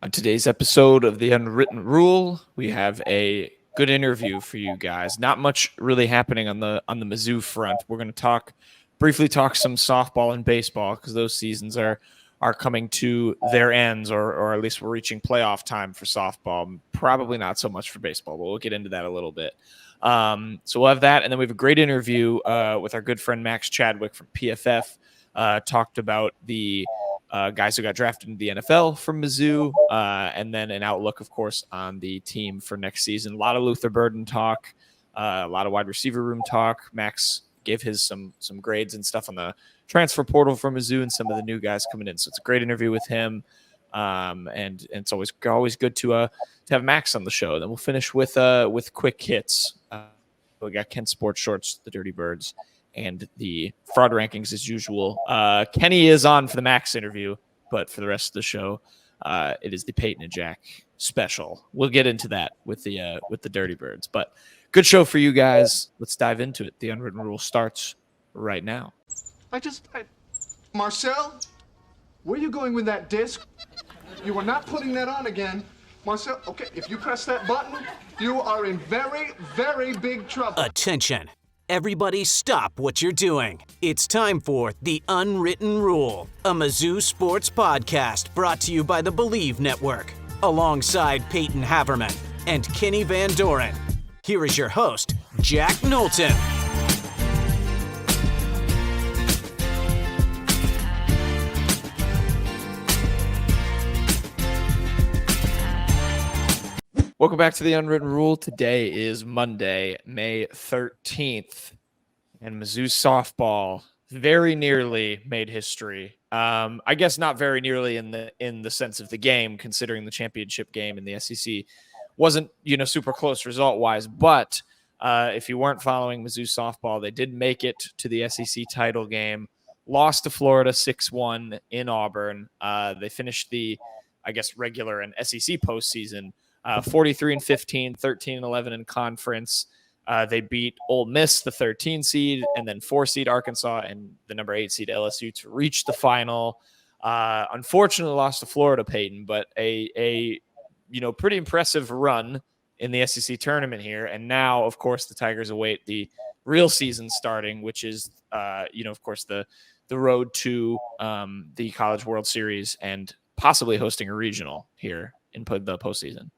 On today's episode of The Unwritten Rule, we have a good interview for you guys. Not much really happening on the Mizzou front. We're going to briefly talk some softball and baseball because those seasons are coming to their ends, or at least we're reaching playoff time for softball. Probably not so much for baseball, but we'll get into that a little bit. So we'll have that, and then we have a great interview with our good friend Max Chadwick from PFF. Talked about the guys who got drafted into the NFL from Mizzou, and then an outlook, of course, on the team for next season. A lot of Luther Burden talk, a lot of wide receiver room talk. Max gave his some grades and stuff on the transfer portal for Mizzou and some of the new guys coming in. So it's a great interview with him, and it's always good to have Max on the show. Then we'll finish with quick hits. We got Ken Sports Shorts, the Dirty Birds, and the fraud rankings as usual. Kenny is on for the Max interview, but for the rest of the show, it is the Peyton and Jack special. We'll get into that with the Dirty Birds, but good show for you guys. Let's dive into it. The Unwritten Rule starts right now. Marcel, where are you going with that disc? You are not putting that on again. Marcel, okay, if you press that button, you are in very, very big trouble. Attention. Everybody stop what you're doing. It's time for The Unwritten Rule, a Mizzou sports podcast brought to you by the Believe Network, alongside Peyton Haverman and Kenny Van Doren. Here is your host, Jack Knowlton. Welcome back to The Unwritten Rule. Today is Monday, May 13th, and Mizzou softball very nearly made history. I guess not very nearly in the sense of the game, considering the championship game in the SEC wasn't super close result-wise. But if you weren't following Mizzou softball, they did make it to the SEC title game, lost to Florida 6-1 in Auburn. They finished the, regular and SEC postseason 43-15, 13-11 in conference. They beat Ole Miss, the 13 seed, and then 4 seed Arkansas and the number 8 seed LSU to reach the final. Unfortunately, lost to Florida, Peyton, but a pretty impressive run in the SEC tournament here. And now, of course, the Tigers await the real season starting, which is, of course, the road to the College World Series and possibly hosting a regional here in the postseason.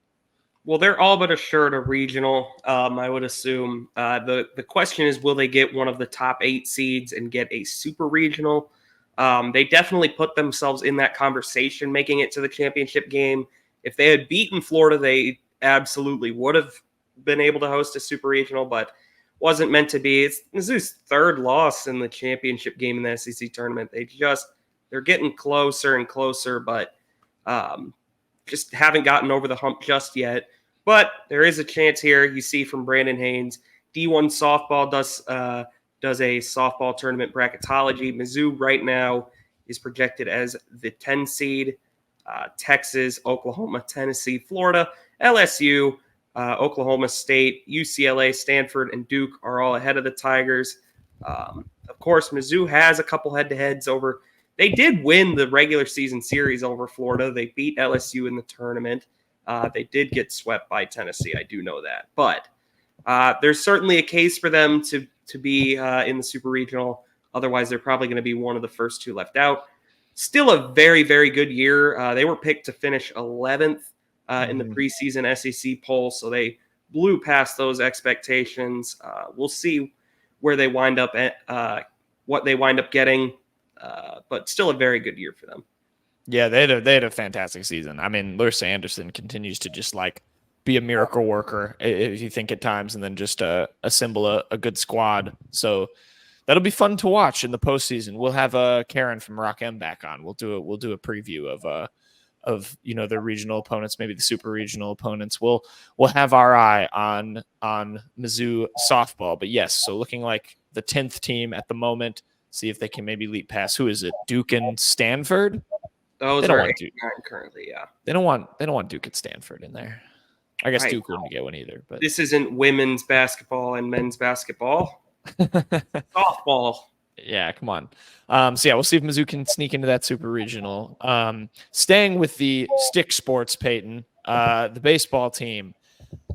Well, they're all but assured a regional, I would assume. The question is, will they get one of the top 8 seeds and get a super regional? They definitely put themselves in that conversation, making it to the championship game. If they had beaten Florida, they absolutely would have been able to host a super regional, but wasn't meant to be. It's Mizzou's 3rd loss in the championship game in the SEC tournament. They're getting closer and closer, but just haven't gotten over the hump just yet. But there is a chance here. You see from Brandon Haynes, D1 softball does a softball tournament bracketology. Mizzou right now is projected as the 10 seed. Texas, Oklahoma, Tennessee, Florida, LSU, Oklahoma State, UCLA, Stanford, and Duke are all ahead of the Tigers. Of course, Mizzou has a couple head-to-heads over. They did win the regular season series over Florida. They beat LSU in the tournament. They did get swept by Tennessee. I do know that. But there's certainly a case for them to be in the Super Regional. Otherwise, they're probably going to be one of the first 2 left out. Still a very, very good year. They were picked to finish 11th in the preseason SEC poll, so they blew past those expectations. We'll see where they wind up at, what they wind up getting. But still a very good year for them. Yeah, they had a fantastic season. I mean, Larissa Anderson continues to just be a miracle worker, if you think at times, and then just assemble a good squad. So that'll be fun to watch in the postseason. We'll have Karen from Rock M back on. We'll do a preview of their regional opponents, maybe the super regional opponents. We'll have our eye on Mizzou softball. But yes, so looking like the 10th team at the moment. See if they can maybe leap past. Who is it? Duke and Stanford? Those are 8 and 9 currently, yeah. They don't want Duke and Stanford in there. I guess Duke wouldn't get one either. But this isn't women's basketball and men's basketball. Softball. Yeah, come on. So yeah, we'll see if Mizzou can sneak into that super regional. Staying with the stick sports, Peyton, the baseball team,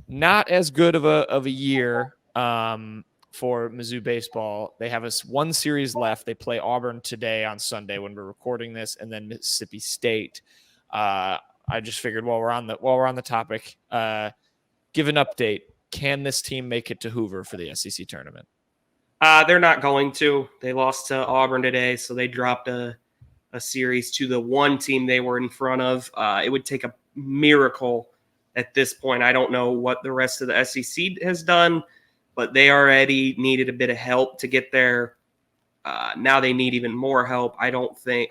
not as good of a year for Mizzou baseball. They have one series left. They play Auburn today on Sunday when we're recording this, and then Mississippi State. I just figured while we're on the topic, give an update. Can this team make it to Hoover for the SEC tournament? They're not going to. They lost to Auburn today, so they dropped a series to the one team they were in front of. It would take a miracle at this point. I don't know what the rest of the SEC has done, but they already needed a bit of help to get there. Now they need even more help. I don't think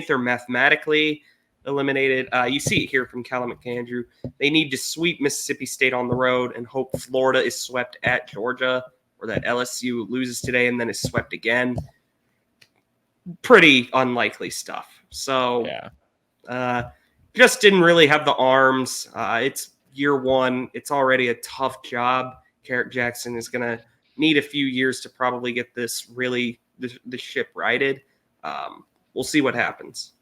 they're mathematically eliminated. You see it here from Callum McAndrew. They need to sweep Mississippi State on the road and hope Florida is swept at Georgia, or that LSU loses today and then is swept again. Pretty unlikely stuff. So just didn't really have the arms. It's year one. It's already a tough job. Carrick Jackson is going to need a few years to probably get this really the ship righted. We'll see what happens.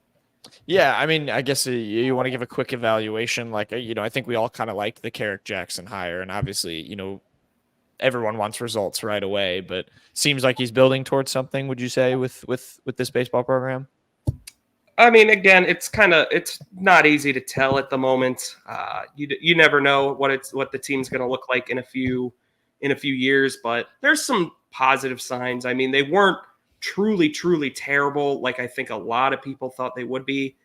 Yeah, I mean, I guess you want to give a quick evaluation. Like, I think we all kind of like the Carrick Jackson hire, and obviously, everyone wants results right away, but seems like he's building towards something. Would you say with this baseball program? I mean, again, it's not easy to tell at the moment. You never know what the team's going to look like in a few years, but there's some positive signs. I mean, they weren't truly terrible like I think a lot of people thought they would be.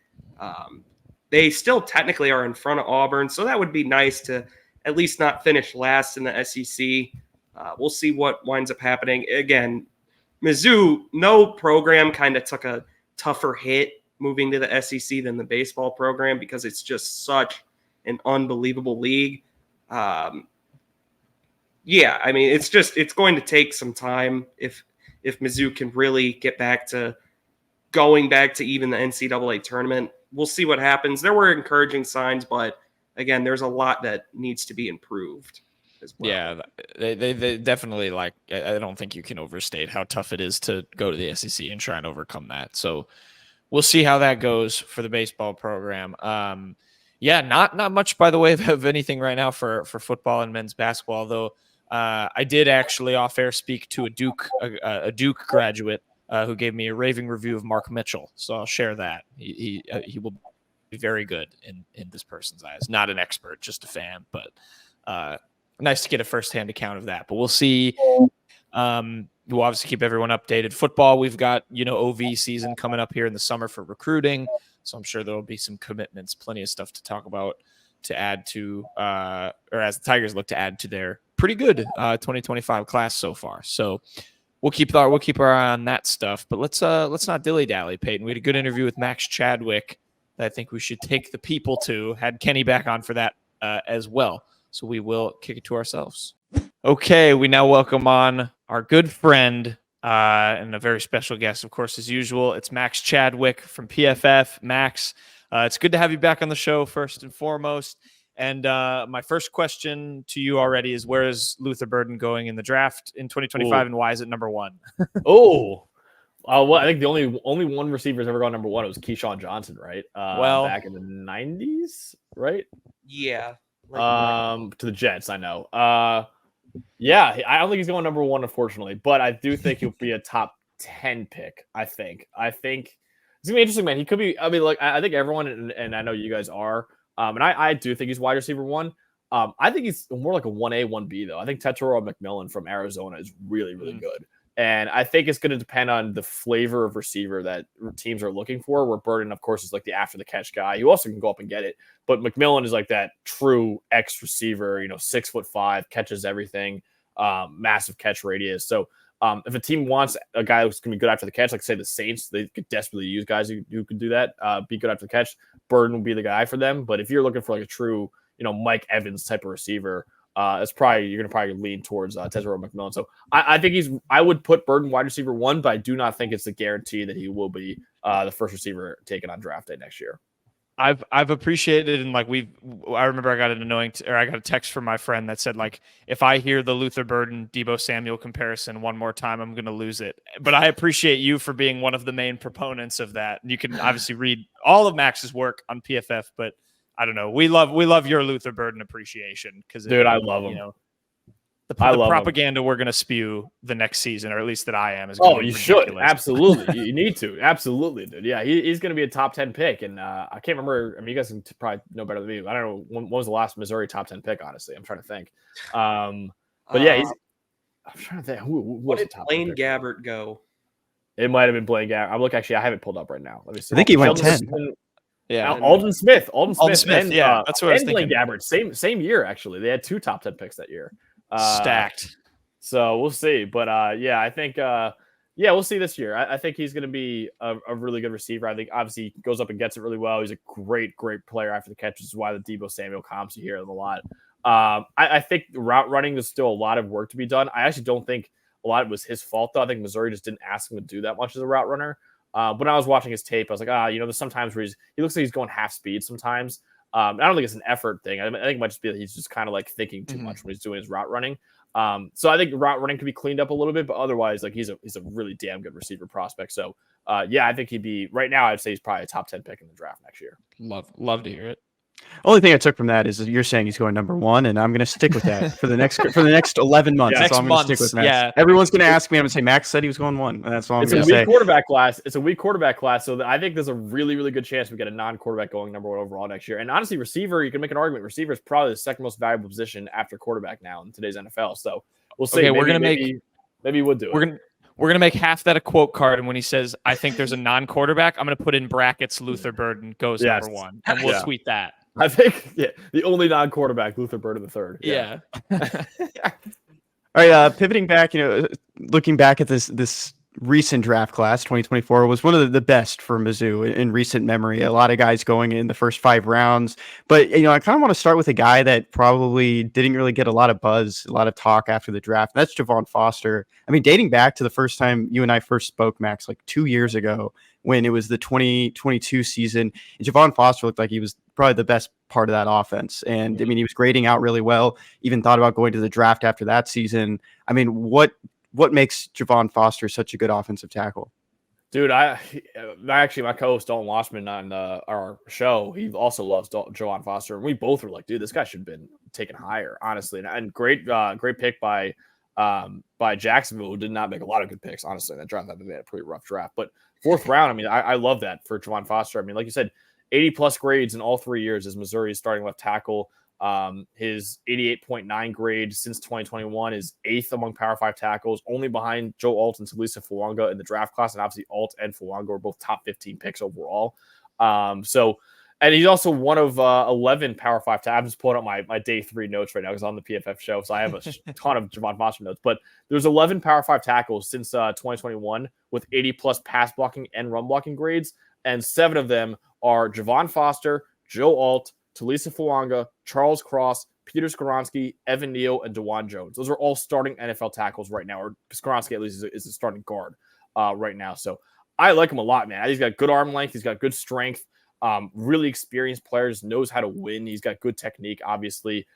They still technically are in front of Auburn, so that would be nice to at least not finish last in the SEC. We'll see what winds up happening. Again, Mizzou, no program kind of took a tougher hit moving to the SEC than the baseball program because it's just such an unbelievable league. I mean, it's going to take some time if Mizzou can really get back to going back to even the NCAA tournament. We'll see what happens. There were encouraging signs, but again, there's a lot that needs to be improved as well. Yeah, they definitely, like, I don't think you can overstate how tough it is to go to the SEC and try and overcome that. So we'll see how that goes for the baseball program. Not much by the way of anything right now for football and men's basketball, though. I did actually off air speak to a Duke graduate who gave me a raving review of Mark Mitchell. So I'll share that. He will be very good in this person's eyes. Not an expert, just a fan, but nice to get a firsthand account of that. But we'll see. We'll obviously keep everyone updated. Football, we've got, OV season coming up here in the summer for recruiting. So I'm sure there'll be some commitments, plenty of stuff to talk about to add to, or as the Tigers look to add to their pretty good 2025 class so far. So we'll keep our eye on that stuff. But let's not dilly-dally, Peyton. We had a good interview with Max Chadwick that I think we should take the people to. Had Kenny back on for that as well. So we will kick it to ourselves. Okay, we now welcome on our good friend and a very special guest, of course, as usual. It's Max Chadwick from PFF. Max, it's good to have you back on the show, first and foremost. And my first question to you already is, where is Luther Burden going in the draft in 2025, and why is it number one? Well, I think the only one receiver has ever gone number one. It was Keyshawn Johnson, right? Back in the 90s, right? Yeah. To the Jets, I know. I don't think he's going number one, unfortunately, but I do think he'll be a top 10 pick. I think it's gonna be interesting, man. He could be. I mean, like, I think everyone, and I know you guys are, and I do think he's wide receiver one. I think he's more like a 1A, 1B though. I think Tetairoa McMillan from Arizona is really, really good. And I think it's going to depend on the flavor of receiver that teams are looking for, where Burden, of course, is like the after-the-catch guy. You also can go up and get it. But McMillan is like that true X receiver, 6'5", catches everything, massive catch radius. So if a team wants a guy who's going to be good after the catch, like say the Saints, they could desperately use guys who can do that, be good after the catch. Burden will be the guy for them. But if you're looking for like a true, Mike Evans type of receiver, you're gonna probably lean towards Tetairoa McMillan. So I think I would put Burden wide receiver one, but I do not think it's a guarantee that he will be the first receiver taken on draft day next year. I've appreciated, and like I remember I got I got a text from my friend that said, like, if I hear the Luther Burden Debo Samuel comparison one more time, I'm gonna lose it. But I appreciate you for being one of the main proponents of that. You can obviously read all of Max's work on PFF, but I don't know. We love your Luther Burden appreciation, because Dude, I love him. You know, the love propaganda we're going to spew the next season, or at least that I am, is you ridiculous. should. Absolutely. You need to. Absolutely, dude. Yeah, he's going to be a top 10 pick. And I can't remember. I mean, you guys can probably know better than me. I don't know. When was the last Missouri top 10 pick, honestly? I'm trying to think. But yeah, I'm trying to think. Who was the top 10 Blaine pick? Gabbert go? It might have been Blaine Gabbert. I have it pulled up right now. Let me see. I think he went 10. Yeah. Alden Smith. And, yeah, that's what I was thinking. Blaine Gabbert. Same year, actually. They had 2 top 10 picks that year. Stacked. So we'll see. But yeah, I think we'll see this year. I think he's going to be a really good receiver. I think obviously he goes up and gets it really well. He's a great player after the catch, which is why the Debo Samuel comps, you hear them a lot. I think route running, there's still a lot of work to be done. I actually don't think a lot of it was his fault, though. I think Missouri just didn't ask him to do that much as a route runner. When I was watching his tape, I was like, there's sometimes where he looks like he's going half speed sometimes. I don't think it's an effort thing. I think it might just be that he's just kind of like thinking too much when he's doing his route running. So I think route running could be cleaned up a little bit, but otherwise, like he's a really damn good receiver prospect. So yeah, I think he'd be right now. I'd say he's probably a top 10 pick in the draft next year. Love to hear it. Only thing I took from that is that you're saying he's going number 1, and I'm going to stick with that for the next 11 months. Yeah, that's all I'm going to stick with, Max. Yeah. Everyone's going to ask me. I'm going to say Max said he was going 1, and that's all I'm going to say. It's a weak quarterback class. It's a weak quarterback class, so I think there's a really, really good chance we get a non-quarterback going number 1 overall next year. And honestly, receiver, you can make an argument. Receiver is probably the second most valuable position after quarterback now in today's NFL. So we'll see. Okay, maybe he would do it. We're gonna make half that a quote card, and when he says, "I think there's a non-quarterback," I'm gonna put in brackets Luther Burden goes number 1, and we'll tweet that. I think the only non-quarterback, Luther Burden III. Yeah. All right, pivoting back, looking back at this recent draft class, 2024 was one of the best for Mizzou in recent memory. A lot of guys going in the first 5 rounds, but I kind of want to start with a guy that probably didn't really get a lot of buzz, a lot of talk after the draft. That's Javon Foster. I mean, dating back to the first time you and I first spoke, Max, like 2 years ago, when it was the 2022 season, Javon Foster looked like he was probably the best part of that offense. And I mean, he was grading out really well, even thought about going to the draft after that season. I mean, what makes Javon Foster such a good offensive tackle? Dude, my co-host Dalton Washman on our show, he also loves Javon Foster. And we both were like, dude, this guy should have been taken higher, honestly. And great pick by Jacksonville, who did not make a lot of good picks, honestly. That draft, I think they had a pretty rough draft. But 4th round, I mean, I love that for Javon Foster. I mean, like you said, 80+ grades in all 3 years as Missouri's starting left tackle. His 88.9 grade since 2021 is 8th among Power 5 tackles, only behind Joe Alt and Talisa Fuanga in the draft class. And obviously Alt and Fuanga were both top 15 picks overall. And he's also one of 11 Power 5 tackles. I'm just pulling up my day 3 notes right now because I'm on the PFF show. So I have a ton of Javon Foster notes, but there's 11 Power 5 tackles since 2021 with 80+ pass blocking and run blocking grades. And 7 of them are Javon Foster, Joe Alt, Talisa Fuanga, Charles Cross, Peter Skoronski, Evan Neal, and DeJuan Jones. Those are all starting NFL tackles right now, or Skoronski at least is a starting guard right now. So I like him a lot, man. He's got good arm length. He's got good strength. Really experienced players, knows how to win. He's got good technique, obviously.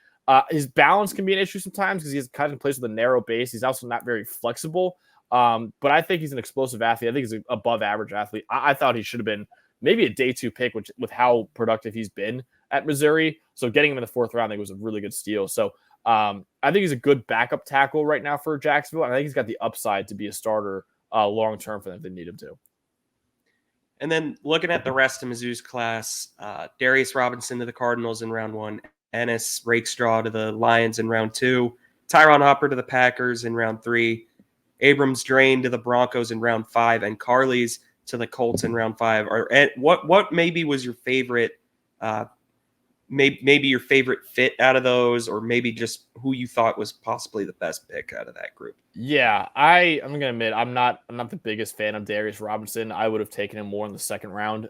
His balance can be an issue sometimes because he's kind of plays with a narrow base. He's also not very flexible. But I think he's an explosive athlete. I think he's an above average athlete. I thought he should have been maybe a day 2 pick, with how productive he's been at Missouri. So getting him in the 4th round, I think was a really good steal. So I think he's a good backup tackle right now for Jacksonville. And I think he's got the upside to be a starter long-term for them if they need him to. And then looking at the rest of Mizzou's class, Darius Robinson to the Cardinals in round 1, Ennis Rakestraw to the Lions in round 2, Tyron Hopper to the Packers in round 3, Abrams Drain to the Broncos in round 5, and Carley's to the Colts in round 5. What maybe was your favorite, maybe your favorite fit out of those, or maybe just who you thought was possibly the best pick out of that group? Yeah, I'm going to admit I'm not the biggest fan of Darius Robinson. I would have taken him more in the 2nd round.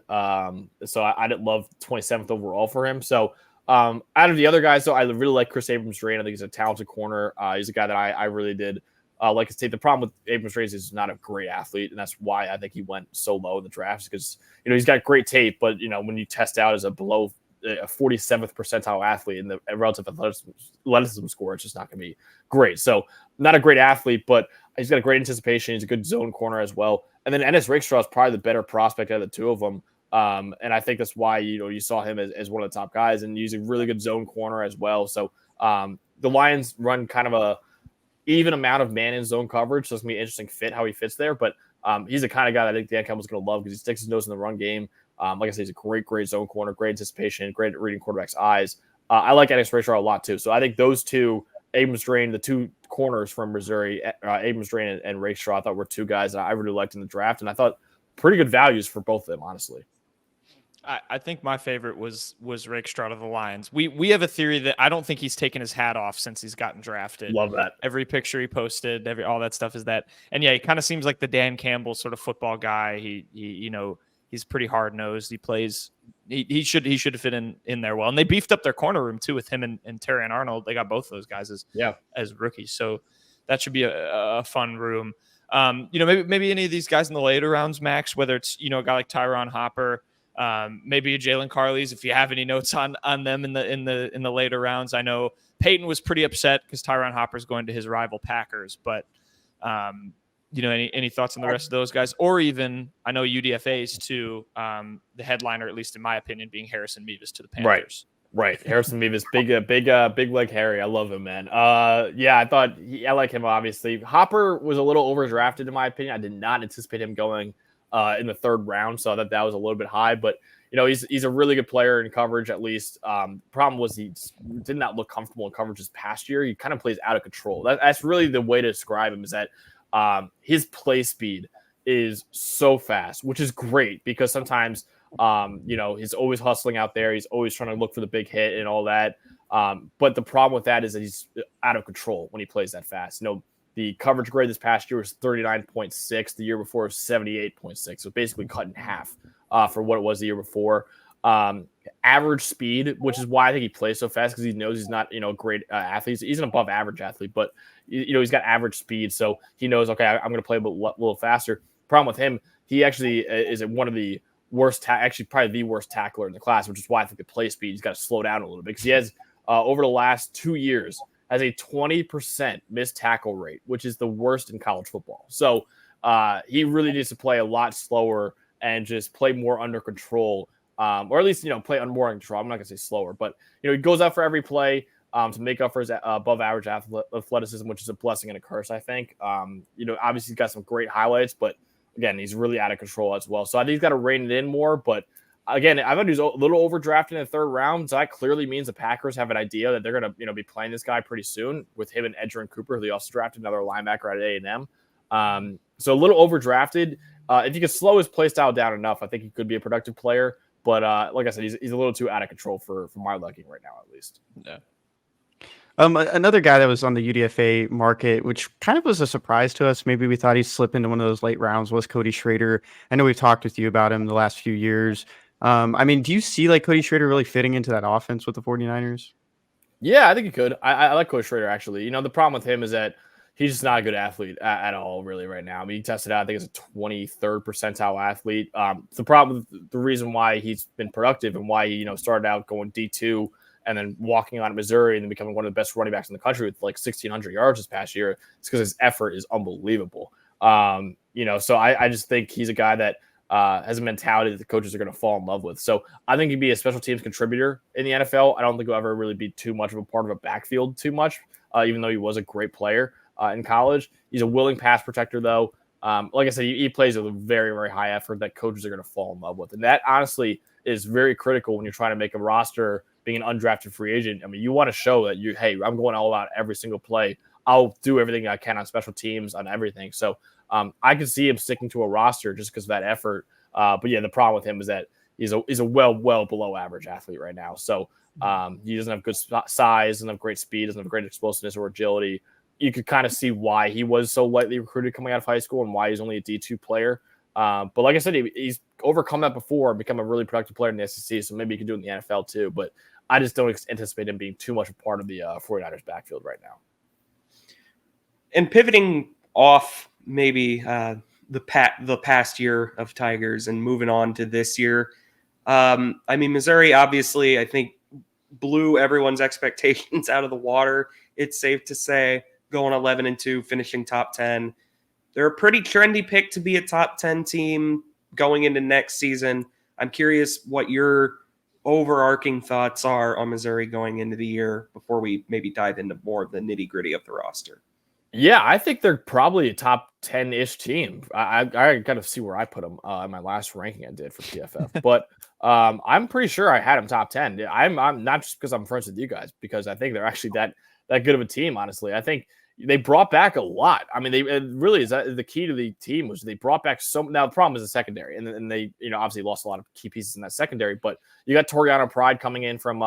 So I didn't love 27th overall for him. So out of the other guys, though, I really like Chris Abrams-Drain. I think he's a talented corner. He's a guy that I really did like his tape. The problem with Abrams Drain is he's not a great athlete, and that's why I think he went so low in the drafts, because he's got great tape, but when you test out as a below a 47th percentile athlete in the relative athleticism score, it's just not going to be great. So not a great athlete, but he's got a great anticipation. He's a good zone corner as well. And then Ennis Rakestraw is probably the better prospect out of the two of them. And I think that's why, you saw him as one of the top guys, and using really good zone corner as well. So the Lions run kind of a even amount of man in zone coverage. So it's going to be an interesting fit how he fits there. But he's the kind of guy that I think Dan Campbell's going to love, because he sticks his nose in the run game. Like I said, he's a great zone corner, great anticipation, great at reading quarterback's eyes. I like Ennis Rakestraw a lot too. So I think those two, Abrams Drain, the two corners from Missouri, Abrams Drain and Rakestraw, I thought were two guys that I really liked in the draft. And I thought pretty good values for both of them, honestly. I think my favorite was Rakestraw to the Lions. We have a theory that I don't think he's taken his hat off since he's gotten drafted. Love that. Every picture he posted, all that stuff is that. And yeah, he kind of seems like the Dan Campbell sort of football guy. He's pretty hard nosed. He plays. He should have fit in there well. And they beefed up their corner room too with him and Terry and Arnold. They got both those guys as rookies. So that should be a fun room. Maybe any of these guys in the later rounds, Max, whether it's a guy like Tyron Hopper. Maybe a Jalen Carley's, if you have any notes on them in the later rounds. I know Peyton was pretty upset because Tyron Hopper's going to his rival Packers, but any thoughts on the rest of those guys, or even I know UDFA's too. The headliner, at least in my opinion, being Harrison Mevis to the Panthers. Right. Harrison Mevis, big leg Harry. I love him, man. I thought I like him obviously. Hopper was a little overdrafted in my opinion. I did not anticipate him going in the third round, so I thought that was a little bit high, but he's a really good player in coverage, at least. Problem was he did not look comfortable in coverage this past year. He kind of plays out of control. That's really the way to describe him, is that his play speed is so fast, which is great, because sometimes he's always hustling out there. He's always trying to look for the big hit and all that. But the problem with that is that he's out of control when he plays that fast. The coverage grade this past year was 39.6. The year before was 78.6. So basically cut in half for what it was the year before. Average speed, which is why I think he plays so fast, because he knows he's not, a great athlete. He's an above average athlete, but he's got average speed. So he knows, okay, I'm going to play a little faster. Problem with him, he actually is one of the worst, actually probably the worst tackler in the class, which is why I think the play speed, he's got to slow down a little bit, because he has over the last 2 years has a 20% missed tackle rate, which is the worst in college football. So he really needs to play a lot slower and just play more under control, or at least, play more under control. I'm not going to say slower, but, he goes out for every play to make up for his above average athleticism, which is a blessing and a curse, I think. Obviously he's got some great highlights, but again, he's really out of control as well. So I think he's got to rein it in more, but again, I thought he was a little overdrafted in the third round, so that clearly means the Packers have an idea that they're going to, be playing this guy pretty soon with him and Edgerrin Cooper, who they also drafted another linebacker at A&M. So a little overdrafted. If you could slow his play style down enough, I think he could be a productive player. But like I said, he's a little too out of control for my liking right now, at least. Yeah. Another guy that was on the UDFA market, which kind of was a surprise to us, maybe we thought he'd slip into one of those late rounds, was Cody Schrader. I know we've talked with you about him the last few years. Do you see like Cody Schrader really fitting into that offense with the 49ers? Yeah, I think he could. I like Cody Schrader, actually. The problem with him is that he's just not a good athlete at all, really, right now. He tested out, I think, as a 23rd percentile athlete. The problem, the reason why he's been productive and why he, started out going D2 and then walking on at Missouri and then becoming one of the best running backs in the country with like 1,600 yards this past year, it's because his effort is unbelievable. So I just think he's a guy that has a mentality that the coaches are going to fall in love with. So I think he'd be a special teams contributor in the NFL. I don't think he'll ever really be too much of a part of a backfield too much, even though he was a great player in college. He's a willing pass protector, though. Like I said, he plays with a very, very high effort that coaches are going to fall in love with. And that honestly is very critical when you're trying to make a roster being an undrafted free agent. You want to show that hey, I'm going all out every single play. I'll do everything I can on special teams, on everything. So I can see him sticking to a roster just because of that effort. But yeah, the problem with him is that he's a well below average athlete right now. So he doesn't have good size, doesn't have great speed, doesn't have great explosiveness or agility. You could kind of see why he was so lightly recruited coming out of high school and why he's only a D2 player. But like I said, he's overcome that before and become a really productive player in the SEC. So maybe he could do it in the NFL too. But I just don't anticipate him being too much a part of the 49ers backfield right now. And pivoting off maybe the past year of Tigers and moving on to this year. I mean, Missouri, obviously, I think blew everyone's expectations out of the water. It's safe to say, going 11-2, finishing top 10. They're a pretty trendy pick to be a top 10 team going into next season. I'm curious what your overarching thoughts are on Missouri going into the year before we maybe dive into more of the nitty-gritty of the roster. Yeah, I think they're probably a top 10-ish team. I got to see where I put them in my last ranking I did for PFF. But I'm pretty sure I had them top 10. I'm not just because I'm friends with you guys, because I think they're actually that good of a team, honestly. I think they brought back a lot. I mean, it really is the key to the team was they brought back some. Now the problem is the secondary, and they obviously lost a lot of key pieces in that secondary. But you got Toriano Pride coming in from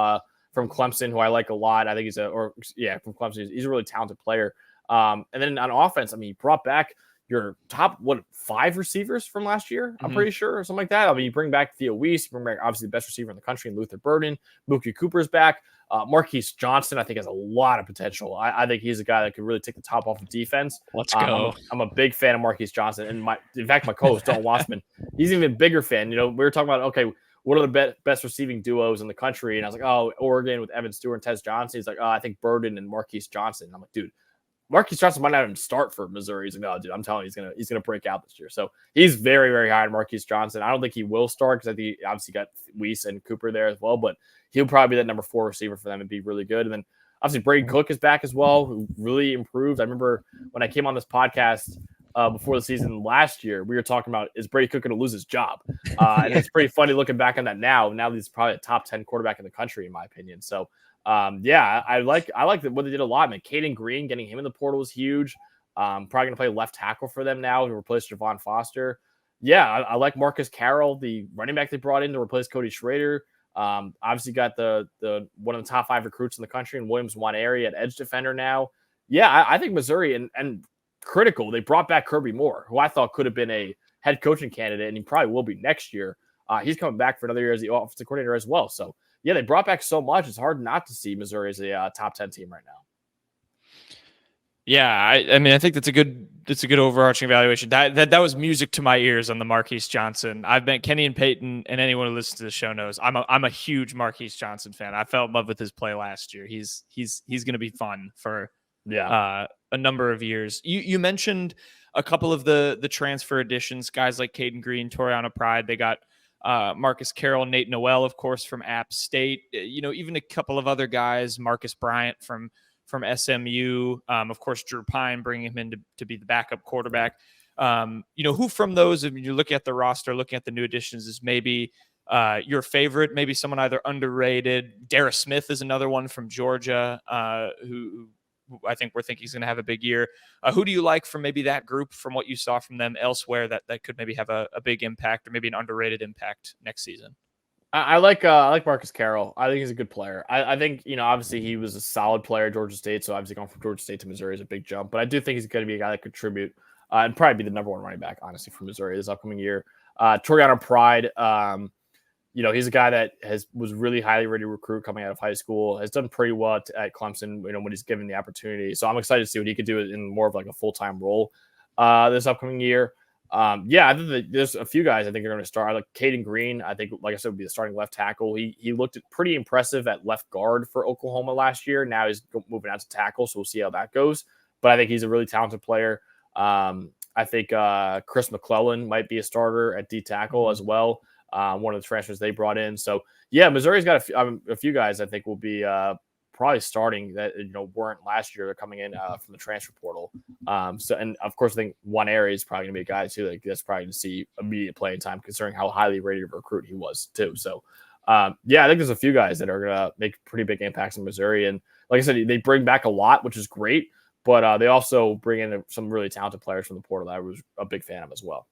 Clemson, who I like a lot. I think from Clemson. He's a really talented player. And then on offense, I mean, you brought back your top 5 receivers from last year, I'm pretty sure, or something like that. I mean, you bring back Theo Weiss, you bring back obviously the best receiver in the country, and Luther Burden. Mookie Cooper's back. Marquise Johnson, I think, has a lot of potential. I think he's a guy that could really take the top off of defense. Let's go. I'm a big fan of Marquise Johnson, and in fact, my co-host Dalton Wassman, he's an even bigger fan. We were talking about what are the best receiving duos in the country, and I was like, Oregon with Evan Stewart and Tez Johnson. He's like, I think Burden and Marquise Johnson. And I'm like, dude, Marquise Johnson might not even start for Missouri. He's like, oh, dude, I'm telling you, he's gonna break out this year. So he's very, very high on Marquise Johnson. I don't think he will start because I think he obviously got Weiss and Cooper there as well, but he'll probably be that number 4 receiver for them and be really good. And then obviously Brady Cook is back as well, who really improved. I remember when I came on this podcast before the season last year, we were talking about, is Brady Cook going to lose his job? And it's pretty funny looking back on that now. Now he's probably a top 10 quarterback in the country, in my opinion. So I like what they did a lot. I mean, Caden Green, getting him in the portal was huge. Probably going to play left tackle for them now to replace Javon Foster. Yeah, I like Marcus Carroll, the running back they brought in to replace Cody Schrader. Obviously got the one of the top 5 recruits in the country in Williams Waneri at edge defender now. Yeah, I think Missouri and critical. They brought back Kirby Moore, who I thought could have been a head coaching candidate, and he probably will be next year. He's coming back for another year as the offensive coordinator as well. So yeah, they brought back so much. It's hard not to see Missouri as a top 10 team right now. Yeah, I mean, I think that's a good overarching evaluation. That was music to my ears on the Marquise Johnson. I've been Kenny and Peyton, and anyone who listens to the show knows I'm a huge Marquise Johnson fan. I fell in love with his play last year. He's going to be fun for a number of years. You mentioned a couple of the transfer additions, guys like Caden Green, Toriano Pride. They got Marcus Carroll, Nate Noel, of course, from App State. Even a couple of other guys, Marcus Bryant from SMU. Of course, Drew Pine, bringing him in to be the backup quarterback. Who from those, if you're looking at the roster, looking at the new additions, is maybe your favorite, maybe someone either underrated. Dara Smith is another one from Georgia, who I think we're thinking he's going to have a big year. Who do you like from maybe that group, from what you saw from them elsewhere, that could maybe have a big impact or maybe an underrated impact next season? I like Marcus Carroll. I think he's a good player. I think, obviously he was a solid player at Georgia State, so obviously going from Georgia State to Missouri is a big jump. But I do think he's going to be a guy that could contribute and probably be the number 1 running back, honestly, for Missouri this upcoming year. Toriano Pride, he's a guy that was really highly rated recruit coming out of high school, has done pretty well at Clemson, when he's given the opportunity. So I'm excited to see what he could do in more of like a full-time role this upcoming year. I think that there's a few guys I think are going to start. I like Caden Green. I think, like I said, would be the starting left tackle. He looked pretty impressive at left guard for Oklahoma last year. Now he's moving out to tackle, so we'll see how that goes. But I think he's a really talented player. I think Chris McClellan might be a starter at D tackle as well. One of the transfers they brought in. So yeah, Missouri's got a few guys I think will be probably starting that weren't last year. They're coming in from the transfer portal. And of course, I think Waneri is probably going to be a guy too that's probably going to see immediate playing time, considering how highly rated of a recruit he was too. So I think there's a few guys that are going to make pretty big impacts in Missouri. And like I said, they bring back a lot, which is great. But they also bring in some really talented players from the portal that I was a big fan of as well.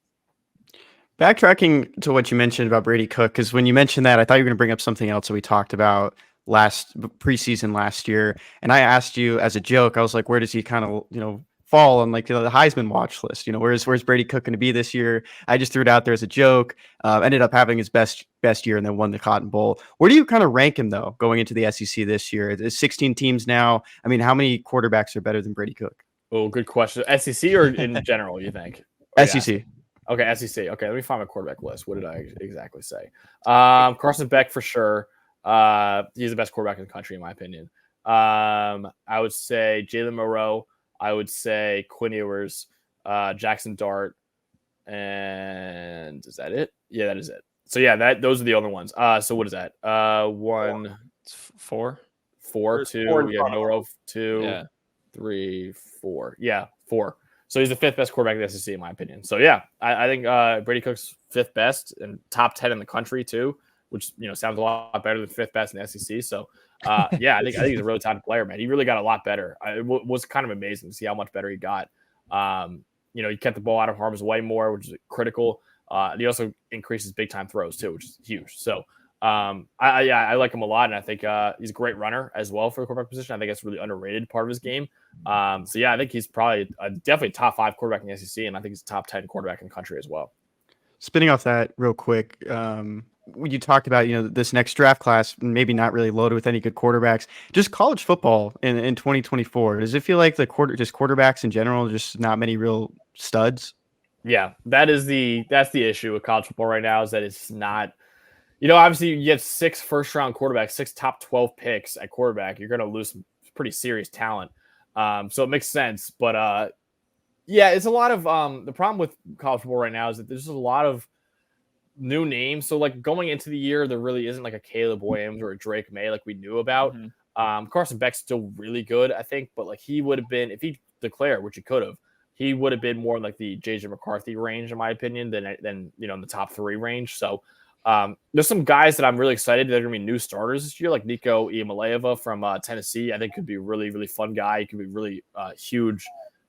Backtracking to what you mentioned about Brady Cook, because when you mentioned that, I thought you were going to bring up something else that we talked about preseason last year. And I asked you as a joke, I was like, where does he kind of, fall on like the Heisman watch list? Where's Brady Cook going to be this year? I just threw it out there as a joke. Ended up having his best year and then won the Cotton Bowl. Where do you kind of rank him though, going into the SEC this year? There's 16 teams now. I mean, how many quarterbacks are better than Brady Cook? Oh, good question. SEC or in general, you think? Or you SEC. asking? Okay, SEC. Okay, let me find my quarterback list. What did I exactly say? Carson Beck for sure. He's the best quarterback in the country, in my opinion. I would say Jalen Moreau. I would say Quinn Ewers, Jackson Dart, and is that it? Yeah, that is it. So yeah, those are the other ones. So what is that? It's 4. 4, 2. Four in We have front of Moreau 2, Yeah. 3, 4. Yeah, 4. So he's the 5th best quarterback in the SEC, in my opinion. So yeah, I think Brady Cook's 5th best and top 10 in the country too, which sounds a lot better than 5th best in the SEC. So yeah, I think he's a really talented player, man. He really got a lot better. It was kind of amazing to see how much better he got. He kept the ball out of harm's way more, which is critical. He also increases big time throws too, which is huge. So I like him a lot, and I think he's a great runner as well for the quarterback position. I think that's a really underrated part of his game. So yeah, I think he's probably definitely top 5 quarterback in the SEC, and I think he's a top 10 quarterback in the country as well. Spinning off that real quick, when you talked about this next draft class, maybe not really loaded with any good quarterbacks, just college football in 2024. Does it feel like just quarterbacks in general, just not many real studs? Yeah, that's the issue with college football right now, is that it's not. Obviously you get 6 first-round quarterbacks, 6 top 12 picks at quarterback. You're going to lose some pretty serious talent. So it makes sense. But, yeah, it's a lot of the problem with college football right now is that there's a lot of new names. So, like, going into the year, there really isn't like a Caleb Williams or a Drake May like we knew about. Mm-hmm. Carson Beck's still really good, I think. But, like, he would have been, if he declared, which he could have, he would have been more in, like, the J.J. McCarthy range, in my opinion, than in the top 3 range. So, there's some guys that I'm really excited that are going to be new starters this year, like Nico Iamaleava from Tennessee. I think could be a really, really fun guy. He could be really huge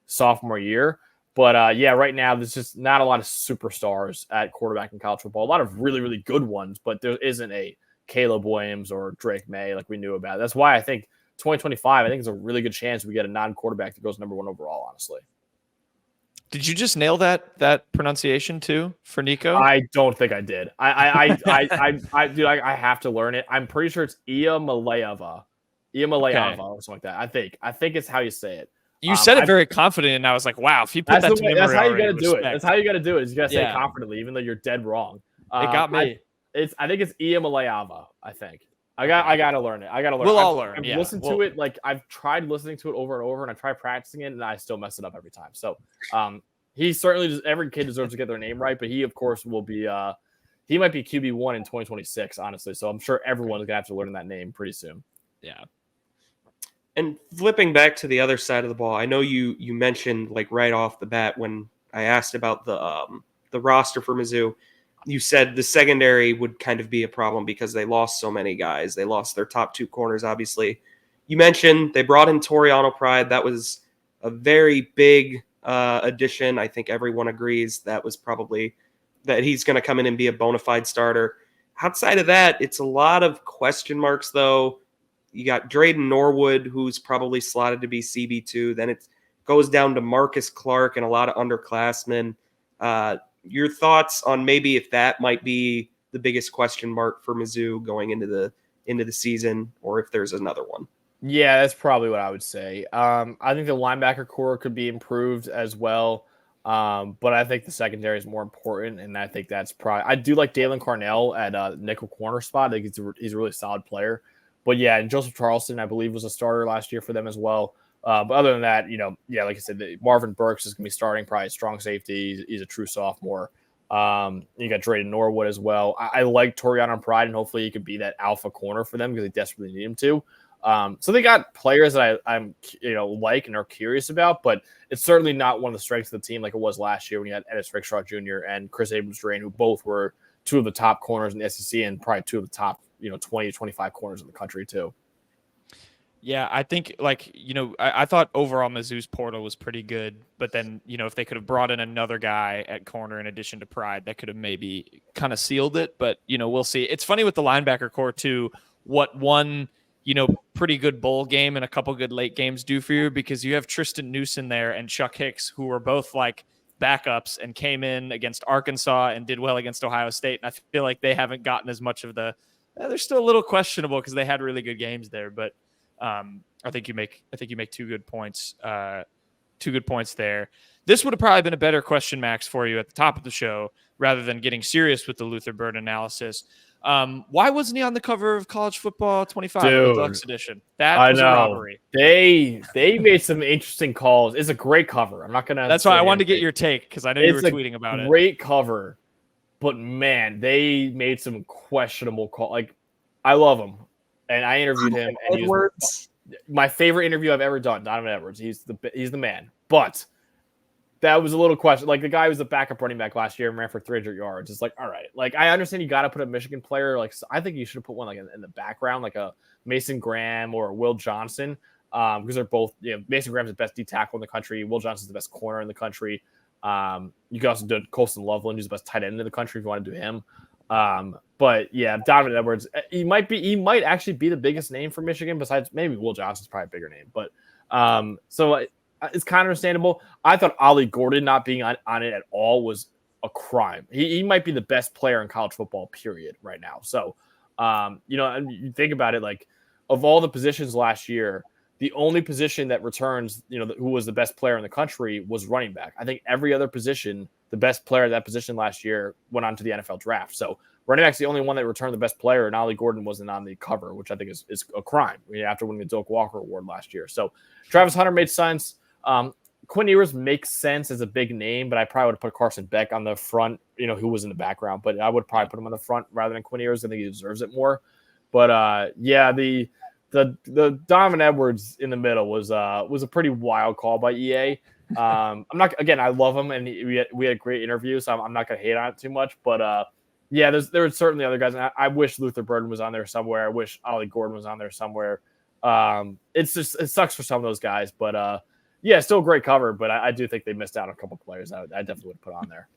sophomore year. But, yeah, right now there's just not a lot of superstars at quarterback in college football. A lot of really, really good ones, but there isn't a Caleb Williams or Drake May like we knew about. That's why I think 2025, I think it's a really good chance we get a non-quarterback that goes number 1 overall, honestly. Did you just nail that pronunciation too for Nico? I don't think I did. I have to learn it. I'm pretty sure it's Iamaleava or something like that. I think it's how you say it. You said it very confident, and I was like, "Wow!" If he put that to memory, that's how you got to already, do it. respect. That's how you got to do it. You got to say it confidently, even though you're dead wrong. It got me. I think it's Iamaleava. I think I got to learn it. I got to learn. We'll all learn. I've listened to it. Like I've tried listening to it over and over, and I tried practicing it, and I still mess it up every time. So, he certainly every kid deserves to get their name right, but he, of course, will be he might be QB1 in 2026, honestly. So I'm sure everyone's gonna have to learn that name pretty soon. Yeah. And flipping back to the other side of the ball, I know you mentioned like right off the bat when I asked about the roster for Mizzou, you said the secondary would kind of be a problem because they lost so many guys. They lost their top 2 corners, obviously. You mentioned they brought in Toriano Pride. That was a very big addition. I think everyone agrees that was probably that he's going to come in and be a bona fide starter. Outside of that, it's a lot of question marks, though. You got Drayden Norwood, who's probably slotted to be CB2. Then it goes down to Marcus Clark and a lot of underclassmen. Your thoughts on maybe if that might be the biggest question mark for Mizzou going into the season, or if there's another one? Yeah, that's probably what I would say. I think the linebacker core could be improved as well. But I think the secondary is more important, and I think that's probably. I do like Dalen Carnell at nickel corner spot. I think he's a really solid player. But yeah, and Joseph Charleston, I believe, was a starter last year for them as well. But other than that, like I said, Marvin Burks is going to be starting, probably strong safety. He's a true sophomore. You got Drayden Norwood as well. I like Toriano Pride, and hopefully he could be that alpha corner for them because they desperately need him to. So they got players that I'm like and are curious about, but it's certainly not one of the strengths of the team like it was last year when you had Ennis Rickshaw Jr. and Chris Abrams-Drain, who both were 2 of the top corners in the SEC and probably 2 of the top 20 to 25 corners in the country too. Yeah, I think I thought overall Mizzou's portal was pretty good, but then if they could have brought in another guy at corner in addition to Pride, that could have maybe kind of sealed it. But we'll see. It's funny with the linebacker core too. What one pretty good bowl game and a couple good late games do for you, because you have Tristan Newsom there and Chuck Hicks, who were both like backups and came in against Arkansas and did well against Ohio State. And I feel like they haven't gotten as much of they're still a little questionable because they had really good games there. But I think you make 2 good points. two good points there. This would have probably been a better question, Max, for you at the top of the show, rather than getting serious with the Luther Bird analysis. Why wasn't he on the cover of College Football 25, the Deluxe edition? That was a robbery. They made some interesting calls. It's a great cover. I'm not gonna. That's why I wanted to get your take, because I know you were tweeting about it. Great cover, but man, they made some questionable calls. Like, I love him, and I interviewed him. And he was my favorite interview I've ever done. Donovan Edwards. He's the man. But that was a little question. Like, the guy was the backup running back last year and ran for 300 yards. It's like, all right. Like, I understand you got to put a Michigan player. Like, I think you should have put one like in the background, like a Mason Graham or Will Johnson, because they're both. Mason Graham's the best D tackle in the country. Will Johnson's the best corner in the country. You can also do Colston Loveland, who's the best tight end in the country if you want to do him. But yeah, Donovan Edwards, he might actually be the biggest name for Michigan, besides maybe Will Johnson's probably a bigger name. But so it's kind of understandable. I thought Ollie Gordon not being on it at all was a crime. He might be the best player in college football, period, right now. So, and you think about it, like, of all the positions last year, the only position that returns, who was the best player in the country was running back. I think every other position, the best player at that position last year went on to the NFL draft. So running back's the only one that returned the best player, and Ollie Gordon wasn't on the cover, which I think is a crime after winning the Doak Walker Award last year. So Travis Hunter made sense. Quinn Ewers makes sense as a big name, but I probably would have put Carson Beck on the front, who was in the background. But I would probably put him on the front rather than Quinn Ewers. I think he deserves it more. But the Donovan Edwards in the middle was a pretty wild call by EA. I love him, and we had a great interview, so I'm not gonna hate on it too much. But there were certainly other guys, and I wish Luther Burden was on there somewhere. I wish Ollie Gordon was on there somewhere. It sucks for some of those guys, but still a great cover. But I do think they missed out on a couple players I definitely would put on there.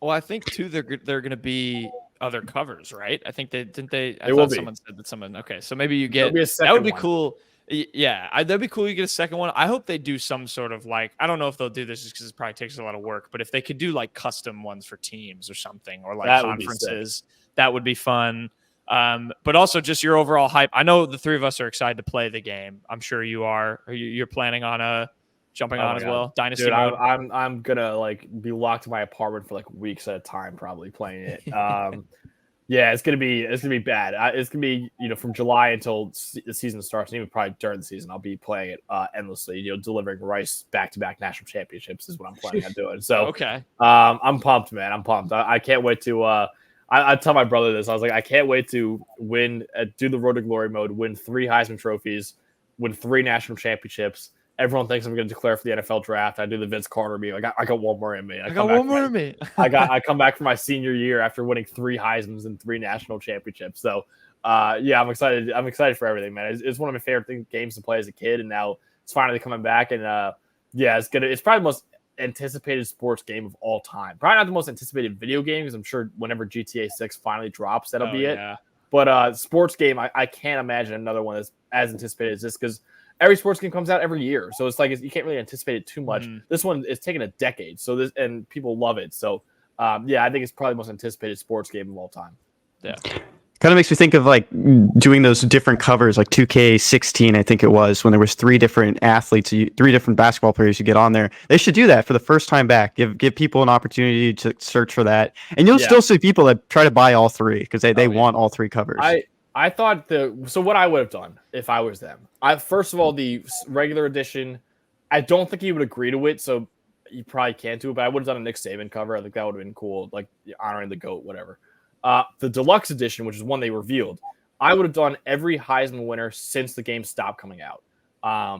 Well, I think too they're going to be other covers, right? I think they didn't they. I they thought someone said that someone. Okay, so maybe you get that would be one. Cool. Yeah, that'd be cool. You get a second one. I hope they do some sort of like, I don't know if they'll do this just because it probably takes a lot of work, but if they could do like custom ones for teams or something, or like that conferences, that would be fun. But also just your overall hype. I know the three of us are excited to play the game. I'm sure you are. You're planning on jumping on as well. Dynasty mode. I'm gonna be locked in my apartment for weeks at a time, probably playing it. It's gonna be bad. It's gonna be from July until the season starts, and even probably during the season, I'll be playing it endlessly. Delivering Rice back-to-back national championships is what I'm planning on doing. So okay, I'm pumped, man. I'm pumped. I can't wait to. I tell my brother this. I was like, I can't wait to win, do the Road to Glory mode, win 3 Heisman trophies, win 3 national championships. Everyone thinks I'm going to declare for the NFL draft. I do the Vince Carter meme. I got one more in me. I come back for my senior year after winning 3 Heismans and 3 national championships. So, I'm excited. I'm excited for everything, man. It's one of my favorite games to play as a kid, and now it's finally coming back. And it's probably the most anticipated sports game of all time. Probably not the most anticipated video game, because I'm sure whenever GTA 6 finally drops, that'll be it. But sports game, I can't imagine another one that's as anticipated as this, because every sports game comes out every year, so it's you can't really anticipate it too much. This one is taking a decade, and people love it. So I think it's probably the most anticipated sports game of all time. Yeah. Kind of makes me think of doing those different covers, like 2K16, I think it was, when there was 3 different athletes, 3 different basketball players you get on there. They should do that for the first time back. Give people an opportunity to search for that, and you'll still see people that try to buy all 3 because they want all 3 covers. I thought what I would have done if I was them. First of all, the regular edition, I don't think he would agree to it, so you probably can't do it. But I would have done a Nick Saban cover. I think that would have been cool, honoring the GOAT, whatever. The deluxe edition, which is one they revealed, I would have done every Heisman winner since the game stopped coming out.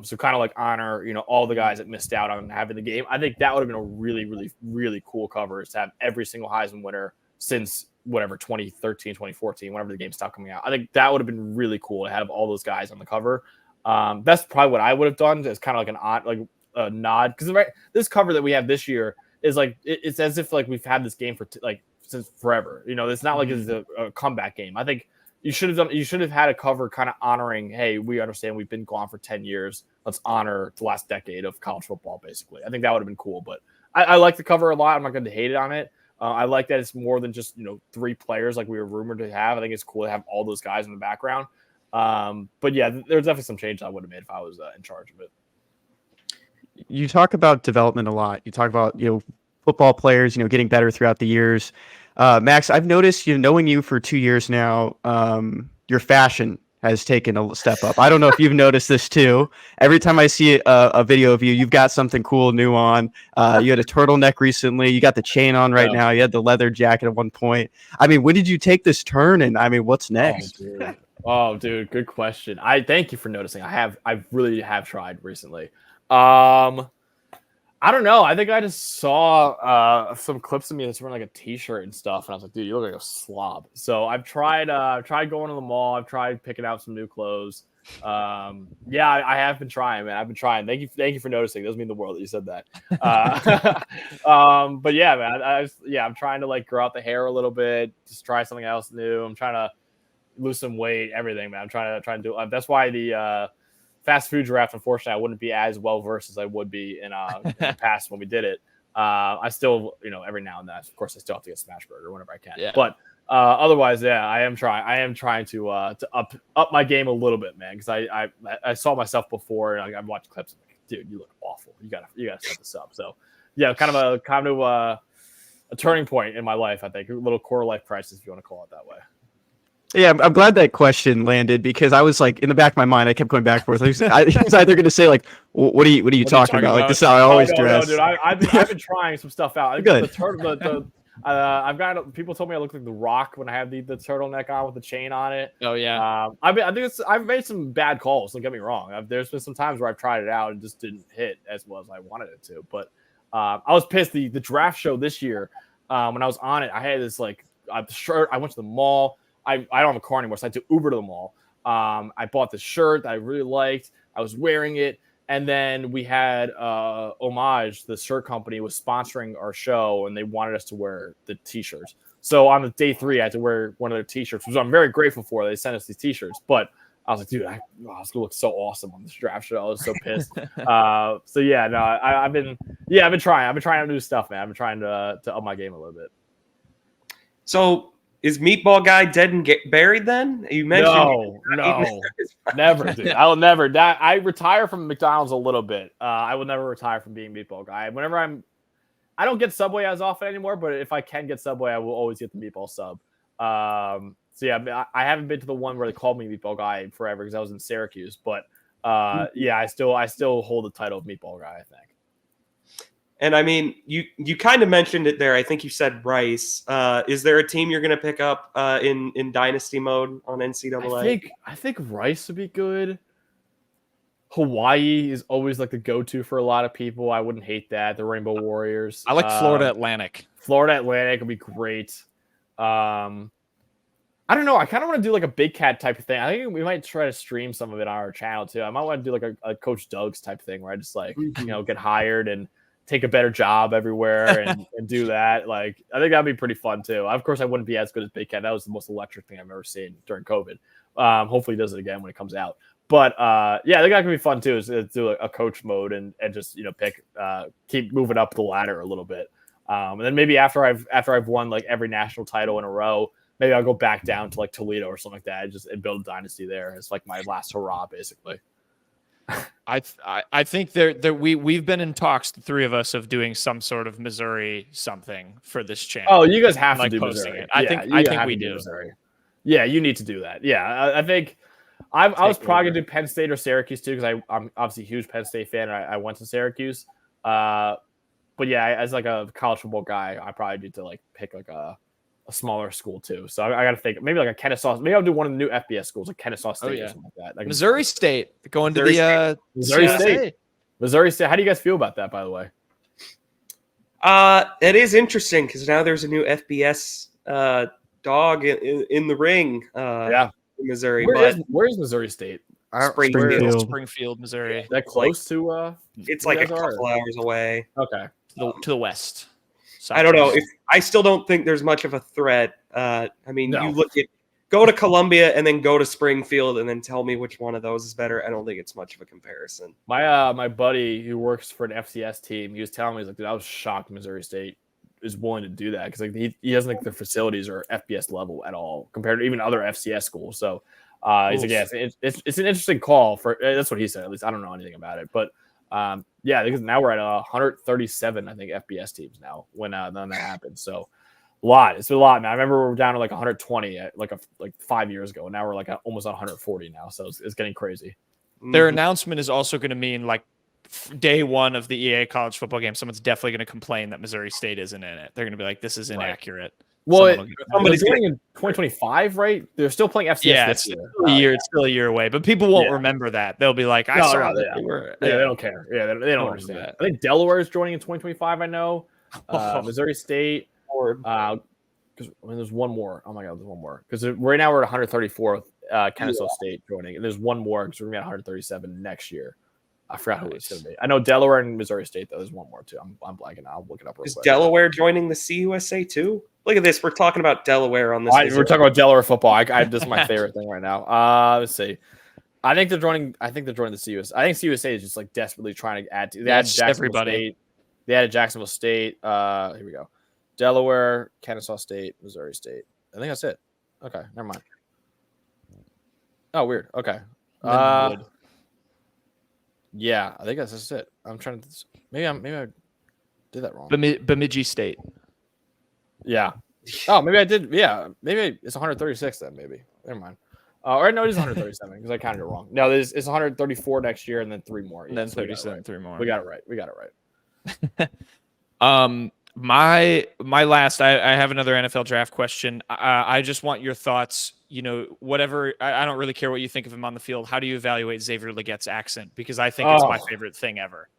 So kind of honor, all the guys that missed out on having the game. I think that would have been a really, really, really cool cover, is to have every single Heisman winner since 2013, 2014, whenever the game stopped coming out. I think that would have been really cool to have all those guys on the cover. That's probably what I would have done, as kind of a nod, because this cover that we have this year is it's as if we've had this game for since forever. It's not it's a comeback game. I think you should have had a cover kind of honoring, hey, we understand we've been gone for 10 years. Let's honor the last decade of college football, basically. I think that would have been cool, but I like the cover a lot. I'm not going to hate it on it. I like that it's more than just 3 players like we were rumored to have. I think it's cool to have all those guys in the background. But there's definitely some changes I would have made if I was in charge of it. you talk about development a lot. You talk about, football players, getting better throughout the years. Max, I've noticed, knowing you for 2 years now, your fashion has taken a step up. I don't know if you've noticed this too. Every time I see a video of you, you've got something cool new on. You had a turtleneck recently. You got the chain on right now. You had the leather jacket at one point. I mean, when did you take this turn? And I mean, what's next? Dude, good question. I thank you for noticing. I really have tried recently. I don't know. I think I just saw some clips of me that's wearing like a t-shirt and stuff, and I was like, dude, you look like a slob. So I've tried going to the mall. I've tried picking out some new clothes. I have been trying, man. I've been trying. Thank you for noticing. It doesn't mean the world that you said that. But yeah, man, I'm trying to like grow out the hair a little bit, just try something else new. I'm trying to lose some weight, everything, man. I'm trying to do. That's why the fast food draft, unfortunately, I wouldn't be as well versed as I would be in the past when we did it. I still, every now and then, of course, I still have to get smash burger whenever I can. Yeah. But otherwise, yeah, I am trying to up my game a little bit, man, because I saw myself before, and I've watched clips. Like, dude, you look awful. You gotta set this up. So yeah, kind of a turning point in my life, I think, a little quarter life crisis, if you want to call it that way. Yeah, I'm glad that question landed, because I was like, in the back of my mind, I kept going back and forth. He was either going to say like, "What are you talking about?" Like, this is how I always dress. No, dude, I've been trying some stuff out. Good. I've got people told me I look like The Rock when I have the turtleneck on with the chain on it. Oh yeah. I've made some bad calls. Don't get me wrong. There's been some times where I've tried it out and just didn't hit as well as I wanted it to. But I was pissed. The draft show this year, when I was on it, I had this like shirt. I went to the mall. I don't have a car anymore, so I had to Uber to the mall. I bought this shirt that I really liked. I was wearing it. And then we had Homage, the shirt company, was sponsoring our show, and they wanted us to wear the T-shirts. So on the day 3, I had to wear one of their T-shirts, which I'm very grateful for. They sent us these T-shirts. But I was like, dude, I was going to look so awesome on this draft show. I was so pissed. So, yeah, no, I've been trying. I've been trying to do stuff, man. I've been trying to up my game a little bit. So, is Meatball Guy dead and get buried then? You mentioned no, never, dude. I will never. I retire from McDonald's a little bit. I will never retire from being Meatball Guy. Whenever I don't get Subway as often anymore, but if I can get Subway, I will always get the meatball sub. So yeah, I haven't been to the one where they called me Meatball Guy forever because I was in Syracuse. But yeah, I still hold the title of Meatball Guy, I think. And I mean, you kind of mentioned it there. I think you said Rice. Is there a team you're going to pick up in dynasty mode on NCAA? I think Rice would be good. Hawaii is always like the go-to for a lot of people. I wouldn't hate that. The Rainbow Warriors. I like Florida Atlantic. Florida Atlantic would be great. I don't know. I kind of want to do like a Big Cat type of thing. I think we might try to stream some of it on our channel too. I might want to do like a Coach Doug's type thing where I just like, get hired and take a better job everywhere and do that. Like, I think that'd be pretty fun too. Of course, I wouldn't be as good as Big Cat. That was the most electric thing I've ever seen during COVID. Hopefully he does it again when it comes out. But yeah, I think that could be fun too, is to do a coach mode and just, keep moving up the ladder a little bit. And then maybe after I've won like every national title in a row, maybe I'll go back down to like Toledo or something like that and build a dynasty there. It's like my last hurrah, basically. I think we've been in talks, the three of us, of doing some sort of Missouri something for this channel. Oh, you guys have to do posting Missouri. it. I think we do. Missouri. Yeah, you need to do that. Yeah, I think I was probably gonna do Penn State or Syracuse too, because I'm obviously a huge Penn State fan. And I went to Syracuse, but yeah, as like a college football guy, I probably need to like pick like a smaller school too. So I got to think maybe like a Kennesaw. Maybe I'll do one of the new FBS schools, like Kennesaw State or something like that. Like Missouri State going to the Missouri State. Missouri State. How do you guys feel about that, by the way? It is interesting because now there's a new FBS dog in the ring. In Missouri. Where is Missouri State? Springfield, Missouri. Is that close to? It's like a couple hours away. Okay, to the west. I don't know. I still don't think there's much of a threat. I mean, you go to Columbia and then go to Springfield and then tell me which one of those is better. I don't think it's much of a comparison. My buddy who works for an FCS team, he was telling me, he's like, dude, I was shocked Missouri State is willing to do that because like he doesn't think their facilities are FBS level at all compared to even other FCS schools. So he's like, yeah, it's an interesting call for. That's what he said. At least I don't know anything about it, but Yeah, because now we're at 137, I think, FBS teams now when that happened. So a lot. It's a lot, man. I remember we were down to like 120 at like 5 years ago. And now we're like almost 140 now. So it's getting crazy. Their announcement is also going to mean like day one of the EA college football game, someone's definitely going to complain that Missouri State isn't in it. They're going to be like, this is inaccurate. Well, somebody's going in 2025, right? They're still playing FCS this year. It's still a year away, but people won't remember that. They'll be like, I saw that they were. Yeah, they don't care. Yeah, they don't understand. That. I think Delaware is joining in 2025. I know. Missouri State, because there's one more. Oh my God, there's one more. Because right now we're at 134th. Kennesaw State joining, and there's one more because we're gonna be at 137 next year. I forgot who it's going to be. I know Delaware and Missouri State, though. There's one more, too. I'm blanking. I'll look it up real quick. Is Delaware joining the CUSA, too? Look at this. We're talking about Delaware on this. We're talking about Delaware football. This is my favorite thing right now. Let's see. I think they're joining the CUSA. I think CUSA is just like desperately trying to add to. They added Jacksonville State. They added Jacksonville State. Here we go. Delaware, Kennesaw State, Missouri State. I think that's it. Okay, never mind. Oh, weird. Okay. Yeah, I think that's it. I'm trying to. Maybe I did that wrong. Bemidji State. Yeah. Oh, maybe I did. Yeah, maybe it's 136 then. Maybe. Never mind. Or no, it is 137 because I counted it wrong. No, it's 134 next year and then 3 more. And then 37, 3 more. We got it right. My last. I have another NFL draft question. I just want your thoughts. Whatever. I don't really care what you think of him on the field. How do you evaluate Xavier Legette's accent? Because I think it's my favorite thing ever.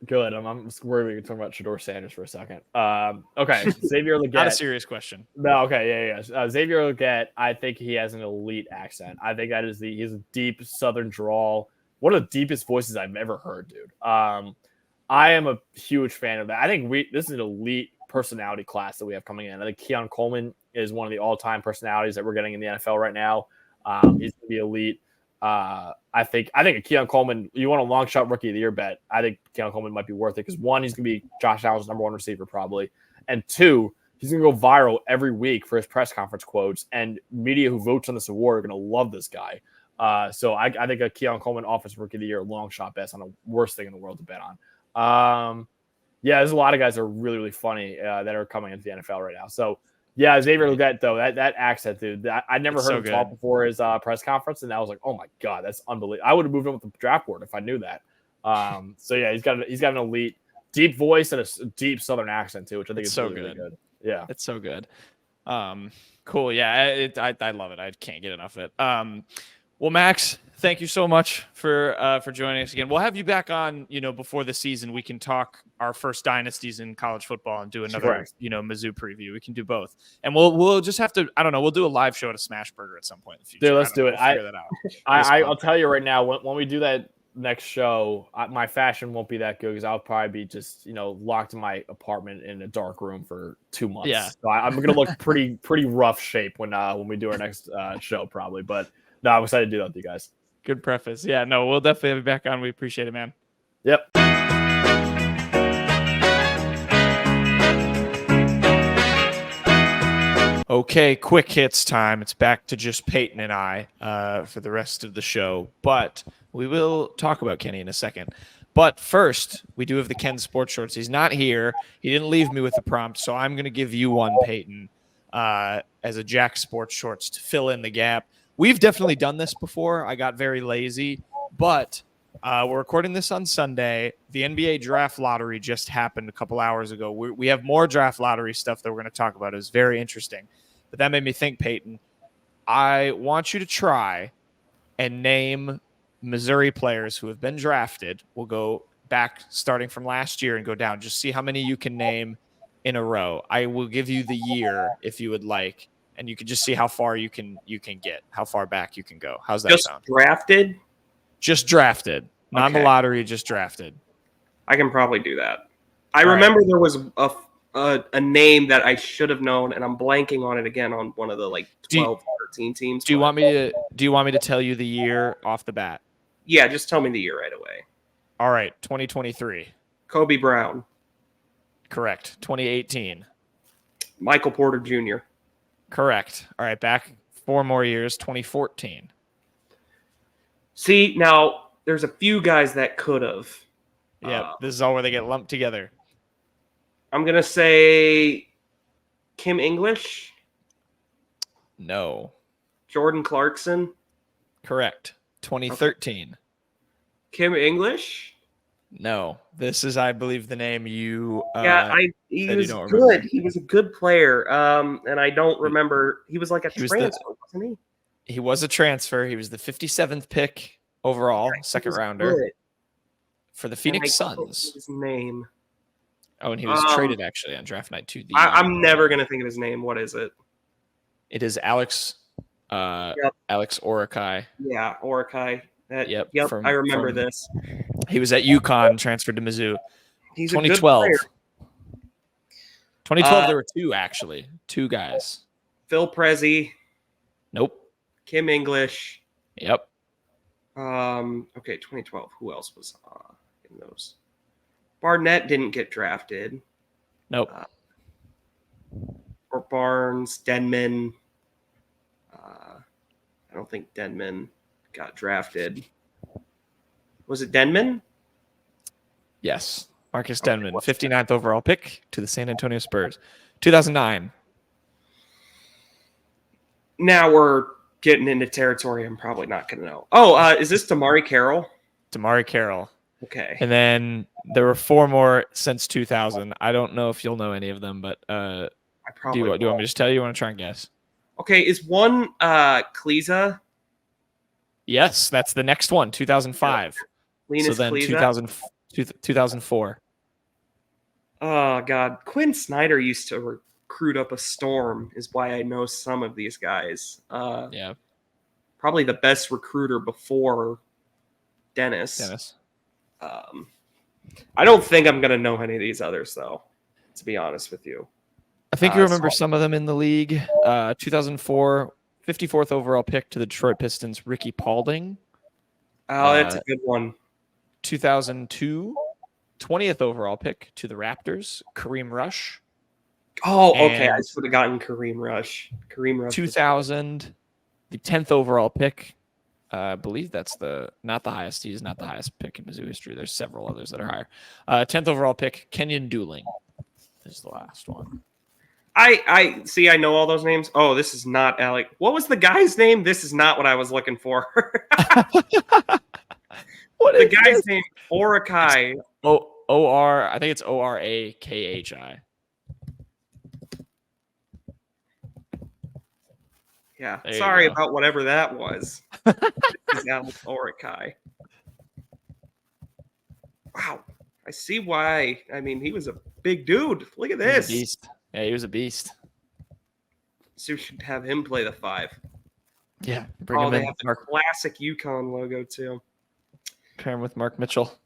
Good. I'm worried we can talk about Shedeur Sanders for a second. Okay, Xavier Legette. Not a serious question. No. Okay. Yeah. Xavier Legette. I think he has an elite accent. I think he's a deep Southern drawl. One of the deepest voices I've ever heard, dude. I am a huge fan of that. I think this is an elite personality class that we have coming in. I think Keon Coleman is one of the all-time personalities that we're getting in the NFL right now. He's going to be elite. I think a Keon Coleman, you want a long shot rookie of the year bet. I think Keon Coleman might be worth it because 1, he's going to be Josh Allen's number 1 receiver probably. And 2, he's going to go viral every week for his press conference quotes, and media who votes on this award are going to love this guy. So I think a Keon Coleman offensive rookie of the year, long shot bet on the worst thing in the world to bet on. Yeah, there's a lot of guys that are really, really funny that are coming into the NFL right now. So, yeah, Xavier Legette, though, that accent, dude, I never heard him talk before his press conference, and I was like, oh, my God, that's unbelievable. I would have moved him with the draft board if I knew that. So, yeah, he's got an elite, deep voice and a deep Southern accent, too, which I think is really, really good. Yeah. It's so good. Cool. Yeah, I love it. I can't get enough of it. Well, Max, thank you so much for joining us again. We'll have you back on, before the season. We can talk our first dynasties in college football and do another, Mizzou preview. We can do both. And we'll just have to, I don't know, we'll do a live show at a Smash Burger at some point in the future. Dude, let's do it. We'll figure that out. I'll tell you right now, when we do that next show, my fashion won't be that good because I'll probably be just, locked in my apartment in a dark room for 2 months. Yeah. So I'm going to look pretty rough shape when we do our next show probably. But no, I'm excited to do that with you guys. Good preface. Yeah, no, we'll definitely have you back on. We appreciate it, man. Yep. Okay, quick hits time. It's back to just Peyton and I for the rest of the show, but we will talk about Kenny in a second. But first, we do have the Ken Sports Shorts. He's not here. He didn't leave me with a prompt, so I'm going to give you one, Peyton, as a Jack Sports Shorts to fill in the gap. We've definitely done this before. I got very lazy, but we're recording this on Sunday. The NBA draft lottery just happened a couple hours ago. We have more draft lottery stuff that we're going to talk about. It was very interesting. But that made me think, Peyton, I want you to try and name Missouri players who have been drafted. We'll go back starting from last year and go down. Just see how many you can name in a row. I will give you the year if you would like, and you can just see how far you can get, how far back you can go. How's that sound? Drafted? Just drafted. Not the lottery, just drafted. I can probably do that. I remember there was a name that I should have known, and I'm blanking on it again on one of the 12, 13 teams. Do you want me to tell you the year off the bat? Yeah, just tell me the year right away. All right, 2023. Kobe Brown. Correct. 2018. Michael Porter Jr. Correct. All right, back 4 more years, 2014. See, now there's a few guys that could have. Yep. This is all where they get lumped together. I'm going to say Kim English. No. Jordan Clarkson. Correct. 2013. Kim English. No. This is, I believe, the name you. He was good. He was a good player. And I don't remember. He was like a transfer, wasn't he? He was a transfer. He was the 57th pick overall, second rounder good. for the Phoenix Suns. His name. Oh, and he was traded actually on draft night to the. I'm never gonna think of his name. What is it? It is Alex. Alex Orakai. Yeah, Orakai. Yep. I remember this. He was at UConn, transferred to Mizzou. He's 2012. a good player. 2012, there were two guys. Phil Prezi. Nope. Kim English. Yep. Okay, 2012. Who else was in those? Barnett didn't get drafted. Nope. Or Barnes, Denman. I don't think Denman got drafted. Was it Denman? Yes. Marcus Denman, 59th overall pick to the San Antonio Spurs. 2009. Now we're getting into territory I'm probably not going to know. Oh, is this Damari Carroll? Damari Carroll. Okay. And then there were 4 more since 2000. I don't know if you'll know any of them, but do you want me to just tell you? You want to try and guess? Okay, is one Kleza? Yes, that's the next one, 2005. Linus so then Kleza? 2004. Oh, God. Quinn Snyder used to recruit up a storm is why I know some of these guys. Yeah. Probably the best recruiter before Dennis. I don't think I'm going to know any of these others, though, to be honest with you. I think you remember some of them in the league. 2004, 54th overall pick to the Detroit Pistons, Ricky Paulding. Oh, that's a good one. 2002, 20th overall pick to the Raptors, Kareem Rush. Oh, okay. I should have gotten Kareem Rush. 2000, the 10th overall pick. I believe that's not the highest. He's not the highest pick in Mizzou history. There's several others that are higher. 10th overall pick, Kenyon Dooling. This is the last one. I see. I know all those names. Oh, this is not Alec. What was the guy's name? This is not what I was looking for. What the guy's name? Orakai. O-R. I think it's Orakhi. Yeah. Sorry about whatever that was. This is Alec Orakai. Wow. I see why. I mean, he was a big dude. Look at this. He was a beast. Yeah, he was a beast. So we should have him play the 5. Yeah, bring him in. Have the classic UConn logo too. Pair him with Mark Mitchell.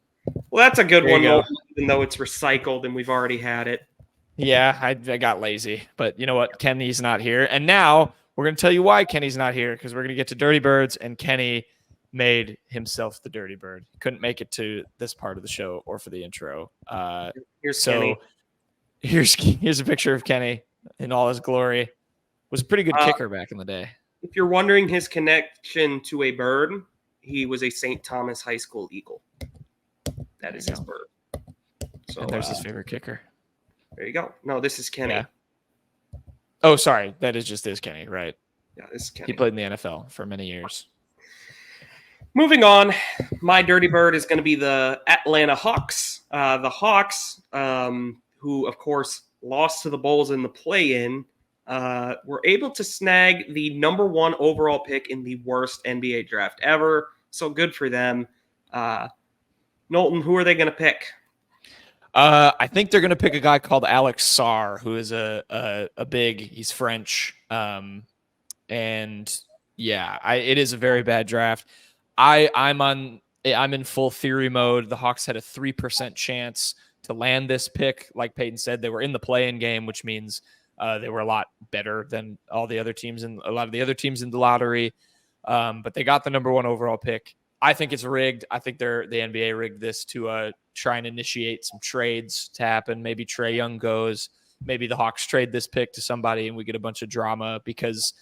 Well, that's a good one, even though it's recycled and we've already had it. Yeah, I got lazy, but you know what? Kenny's not here, and now we're going to tell you why Kenny's not here because we're going to get to Dirty Birds, and Kenny made himself the Dirty Bird. Couldn't make it to this part of the show or for the intro. Kenny. Here's a picture of Kenny in all his glory. Was a pretty good kicker back in the day. If you're wondering his connection to a bird, he was a St. Thomas High School Eagle. That is his bird. So and there's his favorite kicker. There you go. No, this is Kenny. Yeah. Oh, sorry. That is just Kenny, right? Yeah, this is Kenny. He played in the NFL for many years. Moving on, my Dirty Bird is going to be the Atlanta Hawks. The Hawks, who, of course, lost to the Bulls in the play-in, were able to snag the number 1 overall pick in the worst NBA draft ever. So good for them. Knowlton, who are they going to pick? I think they're going to pick a guy called Alex Sarr, who is a big. He's French, and yeah, it is a very bad draft. I'm in full theory mode. The Hawks had a 3% chance to land this pick. Like Peyton said, they were in the play-in game, which means they were a lot better than all the other teams and a lot of the other teams in the lottery. But they got the number 1 overall pick. I think it's rigged. I think the NBA rigged this to try and initiate some trades to happen. Maybe Trae Young goes. Maybe the Hawks trade this pick to somebody and we get a bunch of drama because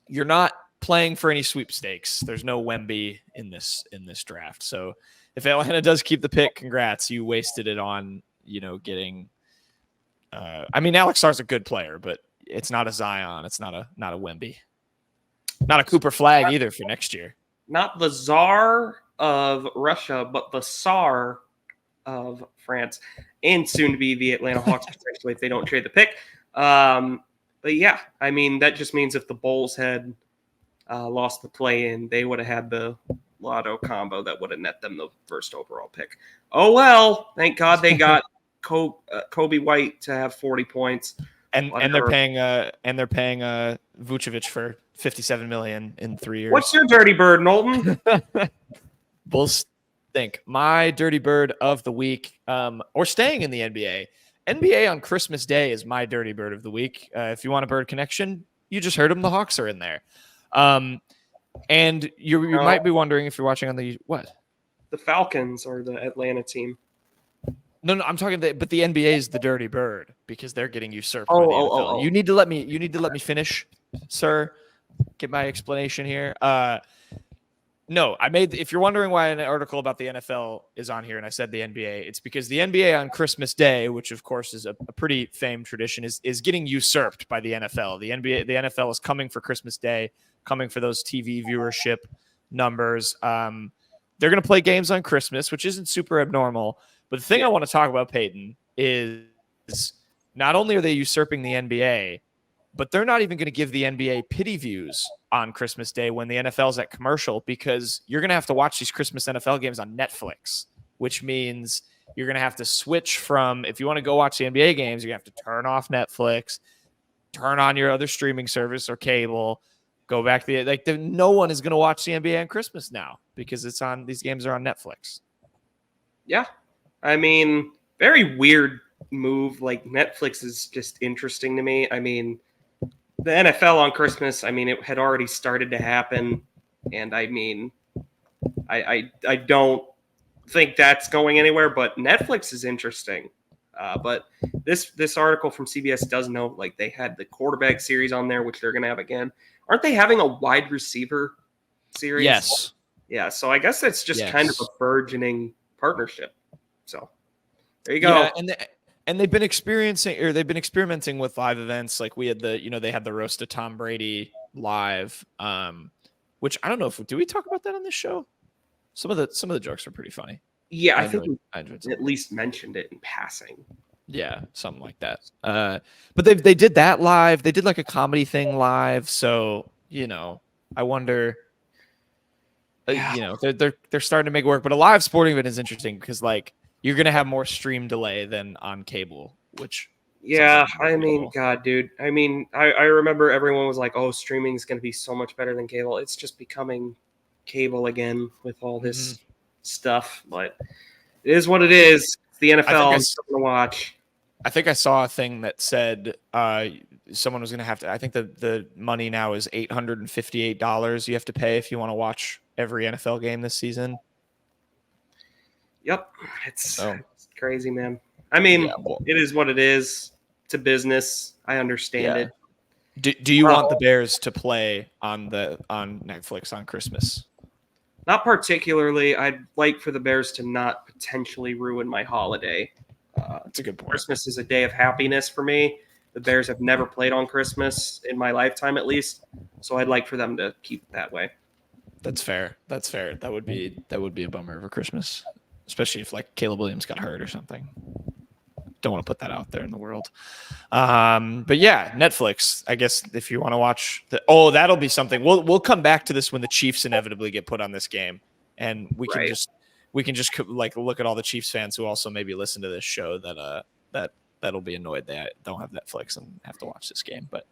you're not playing for any sweepstakes. There's no Wemby in this draft. So if Atlanta does keep the pick, congrats. You wasted it on, getting I mean, Alex Sarr's a good player, but it's not a Zion. It's not a Wemby. Not a Cooper Flag either for next year. Not the Tsar of Russia, but the Tsar of France, and soon to be the Atlanta Hawks potentially if they don't trade the pick. But yeah, I mean, that just means if the Bulls had lost the play-in, they would have had the lotto combo that would have net them the first overall pick. Oh well, thank God they got Kobe White to have 40 points, and they're paying Vucevic for $57 million in 3 years. What's your dirty bird, Knowlton? Bulls stink. My dirty bird of the week, or staying in the NBA. NBA on Christmas Day is my dirty bird of the week. If you want a bird connection, you just heard them. The Hawks are in there. And you might be wondering if you're watching on the what? The Falcons or the Atlanta team. No, I'm talking. But the NBA is the dirty bird because they're getting usurped. By the NFL. You need to let me finish, sir. Get my explanation here. No, if you're wondering why an article about the NFL is on here and I said the NBA, it's because the NBA on Christmas Day, which of course is a pretty famed tradition, is getting usurped by the NFL. The NFL is coming for Christmas Day, coming for those TV viewership numbers. They're going to play games on Christmas, which isn't super abnormal. But the thing I want to talk about, Peyton, is not only are they usurping the NBA, but they're not even going to give the NBA pity views on Christmas Day when the NFL's at commercial, because you're going to have to watch these Christmas NFL games on Netflix, which means you're going to have to switch from, if you want to go watch the NBA games, you have to turn off Netflix, turn on your other streaming service or cable, go back to no one is going to watch the NBA on Christmas now because these games are on Netflix. Yeah. I mean, very weird move. Like, Netflix is just interesting to me. I mean, the NFL on Christmas, I mean, it had already started to happen. And I mean, I don't think that's going anywhere, but Netflix is interesting. But this article from CBS does note, like, they had the quarterback series on there, which they're going to have again. Aren't they having a wide receiver series? Yes. Yeah. So I guess that's just kind of a burgeoning partnership. So there you go. Yeah, and they've been experimenting with live events. Like we had they had the roast of Tom Brady live, which I don't know do we talk about that on this show? Some of the jokes are pretty funny. Yeah, I think we at least mentioned it in passing. Yeah, something like that. But they did that live. They did like a comedy thing live. So I wonder. They're starting to make it work. But a live sporting event is interesting because you're going to have more stream delay than on cable, which. Yeah, I mean, God, dude. I mean, I remember everyone was like, oh, streaming is going to be so much better than cable. It's just becoming cable again with all this stuff. But it is what it is. It's the NFL. I'm still going to watch. I think I saw a thing that said someone was going to have to. I think the money now is $858 you have to pay if you want to watch every NFL game this season. Yep. It's crazy, man. I mean, it is what it is. It's a business. I understand it. Do you want the Bears to play on Netflix on Christmas? Not particularly. I'd like for the Bears to not potentially ruin my holiday. That's a good point. Christmas is a day of happiness for me. The Bears have never played on Christmas in my lifetime, at least. So I'd like for them to keep it that way. That's fair. That would be a bummer for Christmas, especially if Caleb Williams got hurt or something. Don't want to put that out there in the world. But yeah, Netflix. I guess if you want to watch that'll be something. We'll come back to this when the Chiefs inevitably get put on this game, and we can just look at all the Chiefs fans who also maybe listen to this show that'll be annoyed they don't have Netflix and have to watch this game. But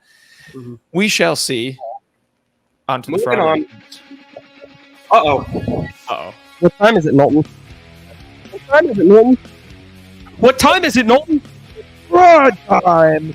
we shall see. On to the Friday. Uh-oh. What time is it, Knowlton? Fraud time!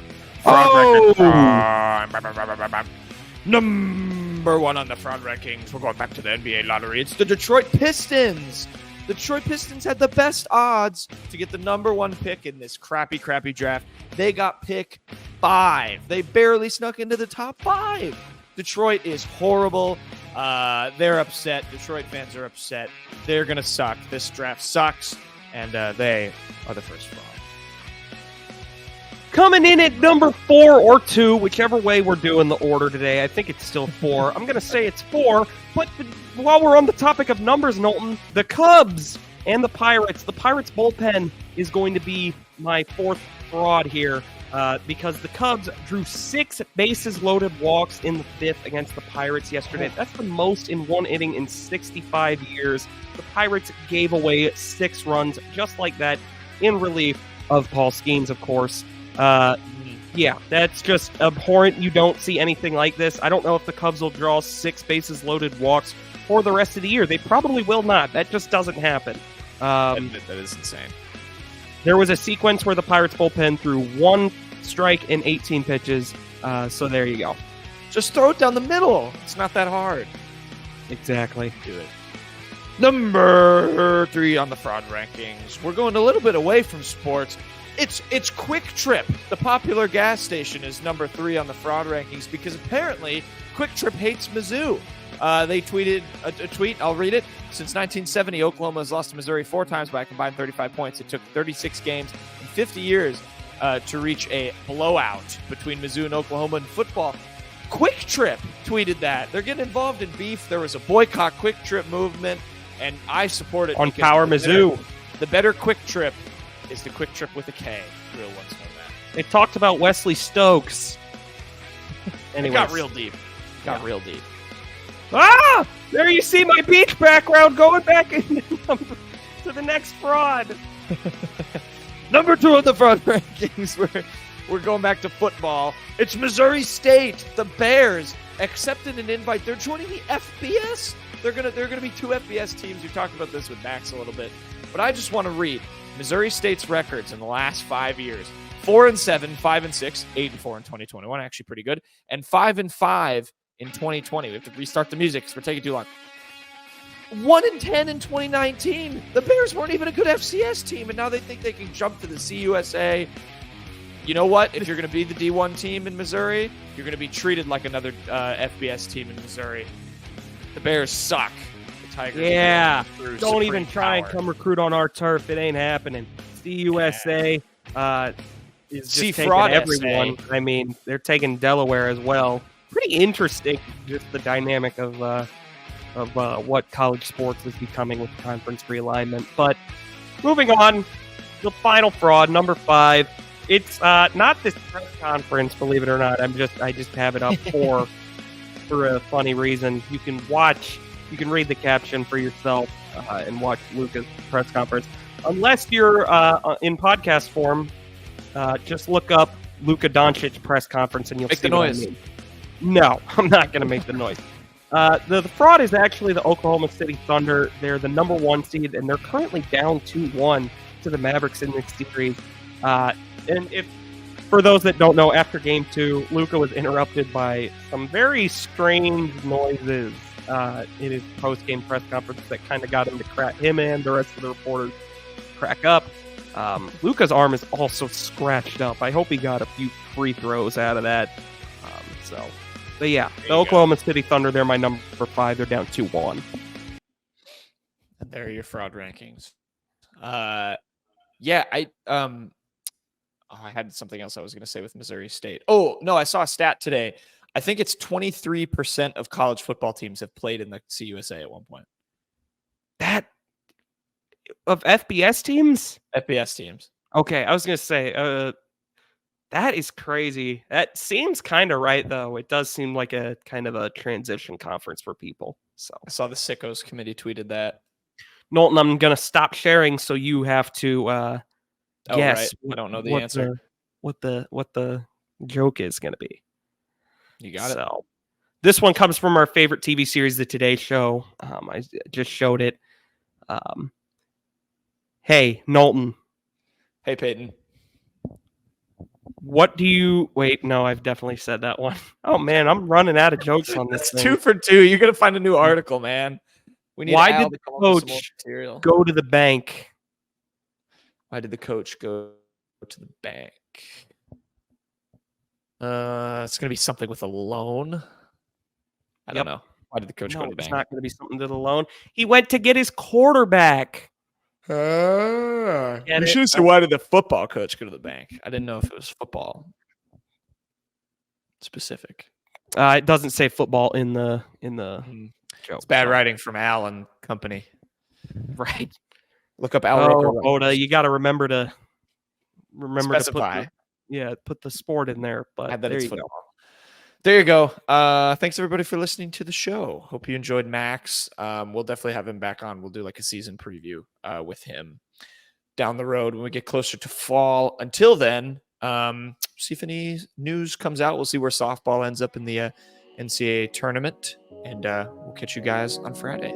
Number one on the fraud rankings. We're going back to the NBA lottery. It's the Detroit Pistons. The Detroit Pistons had the best odds to get the number one pick in this crappy draft. They got pick 5. They barely snuck into the top 5. Detroit is horrible. They're upset. Detroit fans are upset. They're going to suck. This draft sucks, and they are the first fraud. Coming in at number 4 or 2, whichever way we're doing the order today. I think it's still 4. I'm going to say it's 4. But while we're on the topic of numbers, Knowlton, the Cubs and the Pirates bullpen is going to be my 4th fraud here because the Cubs drew 6 bases-loaded walks in the 5th against the Pirates yesterday. That's the most in one inning in 65 years. The Pirates gave away 6 runs just like that in relief of Paul Skeens, of course. Yeah, that's just abhorrent. You don't see anything like this. I don't know if the Cubs will draw 6 bases-loaded walks for the rest of the year. They probably will not. That just doesn't happen. That is insane. There was a sequence where the Pirates bullpen threw 1 strike in 18 pitches. So there you go. Just throw it down the middle. It's not that hard. Exactly. Do it. Number 3 on the fraud rankings. We're going a little bit away from sports. It's Quick Trip. The popular gas station is number 3 on the fraud rankings because apparently Quick Trip hates Mizzou. They tweeted a tweet. I'll read it. Since 1970, Oklahoma has lost to Missouri 4 times by a combined 35 points. It took 36 games and 50 years to reach a blowout between Mizzou and Oklahoma in football. Quick Trip tweeted that. They're getting involved in beef. There was a boycott Quick Trip movement, and I support it. On Power Mizzou. The better Quick Trip is the Quick Trip with a K. Real ones know that. They talked about Wesley Stokes. It got real deep. Real deep. Ah! There you see my beach background going back to the next fraud. Number 2 on the fraud rankings. We're going back to football. It's Missouri State. The Bears accepted an invite. They're joining the FBS. They're gonna be 2 FBS teams. We talked about this with Max a little bit, but I just want to read Missouri State's records in the last 5 years: 4-7, 5-6, 8-4 in 2021, actually pretty good, and 5-5 in 2020. We have to restart the music because we're taking too long. 1-10 in 2019. The Bears weren't even a good FCS team, and now they think they can jump to the CUSA. You know what? If you're going to be the D1 team in Missouri, you're going to be treated like another FBS team in Missouri. The Bears suck. The Tigers. Yeah. Don't supreme even try and power. come recruit on our turf. It ain't happening. CUSA is just taking fraud everyone. SA. I mean, they're taking Delaware as well. Pretty interesting, just the dynamic of what college sports is becoming with conference realignment. But moving on, the final fraud, number 5. It's not this press conference, believe it or not. I just have it up for a funny reason. You can read the caption for yourself and watch Luka's press conference. Unless you're in podcast form, just look up Luka Doncic press conference and you'll Make see the what noise. I mean. No, I'm not going to make the noise. The fraud is actually the Oklahoma City Thunder. They're the number 1 seed, and they're currently down 2-1 to the Mavericks in this series. And if, for those that don't know, after Game 2, Luka was interrupted by some very strange noises in his post-game press conference that kind of got him and the rest of the reporters crack up. Luka's arm is also scratched up. I hope he got a few free throws out of that. But yeah, the Oklahoma City Thunder, they're my number 5. They're down 2-1. And there are your fraud rankings. Yeah, I had something else I was going to say with Missouri State. Oh, no, I saw a stat today. I think it's 23% of college football teams have played in the CUSA at one point. That of FBS teams? FBS teams. Okay, I was going to say, that is crazy. That seems kind of right, though. It does seem like a kind of a transition conference for people. So I saw the Sickos committee tweeted that. Knowlton, I'm going to stop sharing, so you have to guess. Right. I don't know the answer. What the joke is going to be. You got it. So this one comes from our favorite TV series, The Today Show. I just showed it. Hey, Knowlton. Hey, Peyton. What do you... Wait, no, I've definitely said that one. Oh, man, I'm running out of jokes on this That's thing. 2 for 2. You're going to find a new article, man. We need Why Al did to the come up with some more coach material. go to the bank? Why did the coach go to the bank? It's going to be something with a loan. I don't know. Why did the coach go to the It's bank? not going to be something to the loan. He went to get his quarterback. You Get should it? have said, why did the football coach go to the bank? I didn't know if it was football specific. It doesn't say football in the joke. It's bad so. writing from Al and company. Right. Look up Al Oh, Roker. Oda, you got to remember to Specify. put the sport in there. But Add that there it's you go. football. There you go. Thanks everybody for listening to the show. Hope you enjoyed Max. We'll definitely have him back on. We'll do like a season preview with him down the road when we get closer to fall. Until then, see if any news comes out. We'll see where softball ends up in the NCAA tournament, and we'll catch you guys on Friday.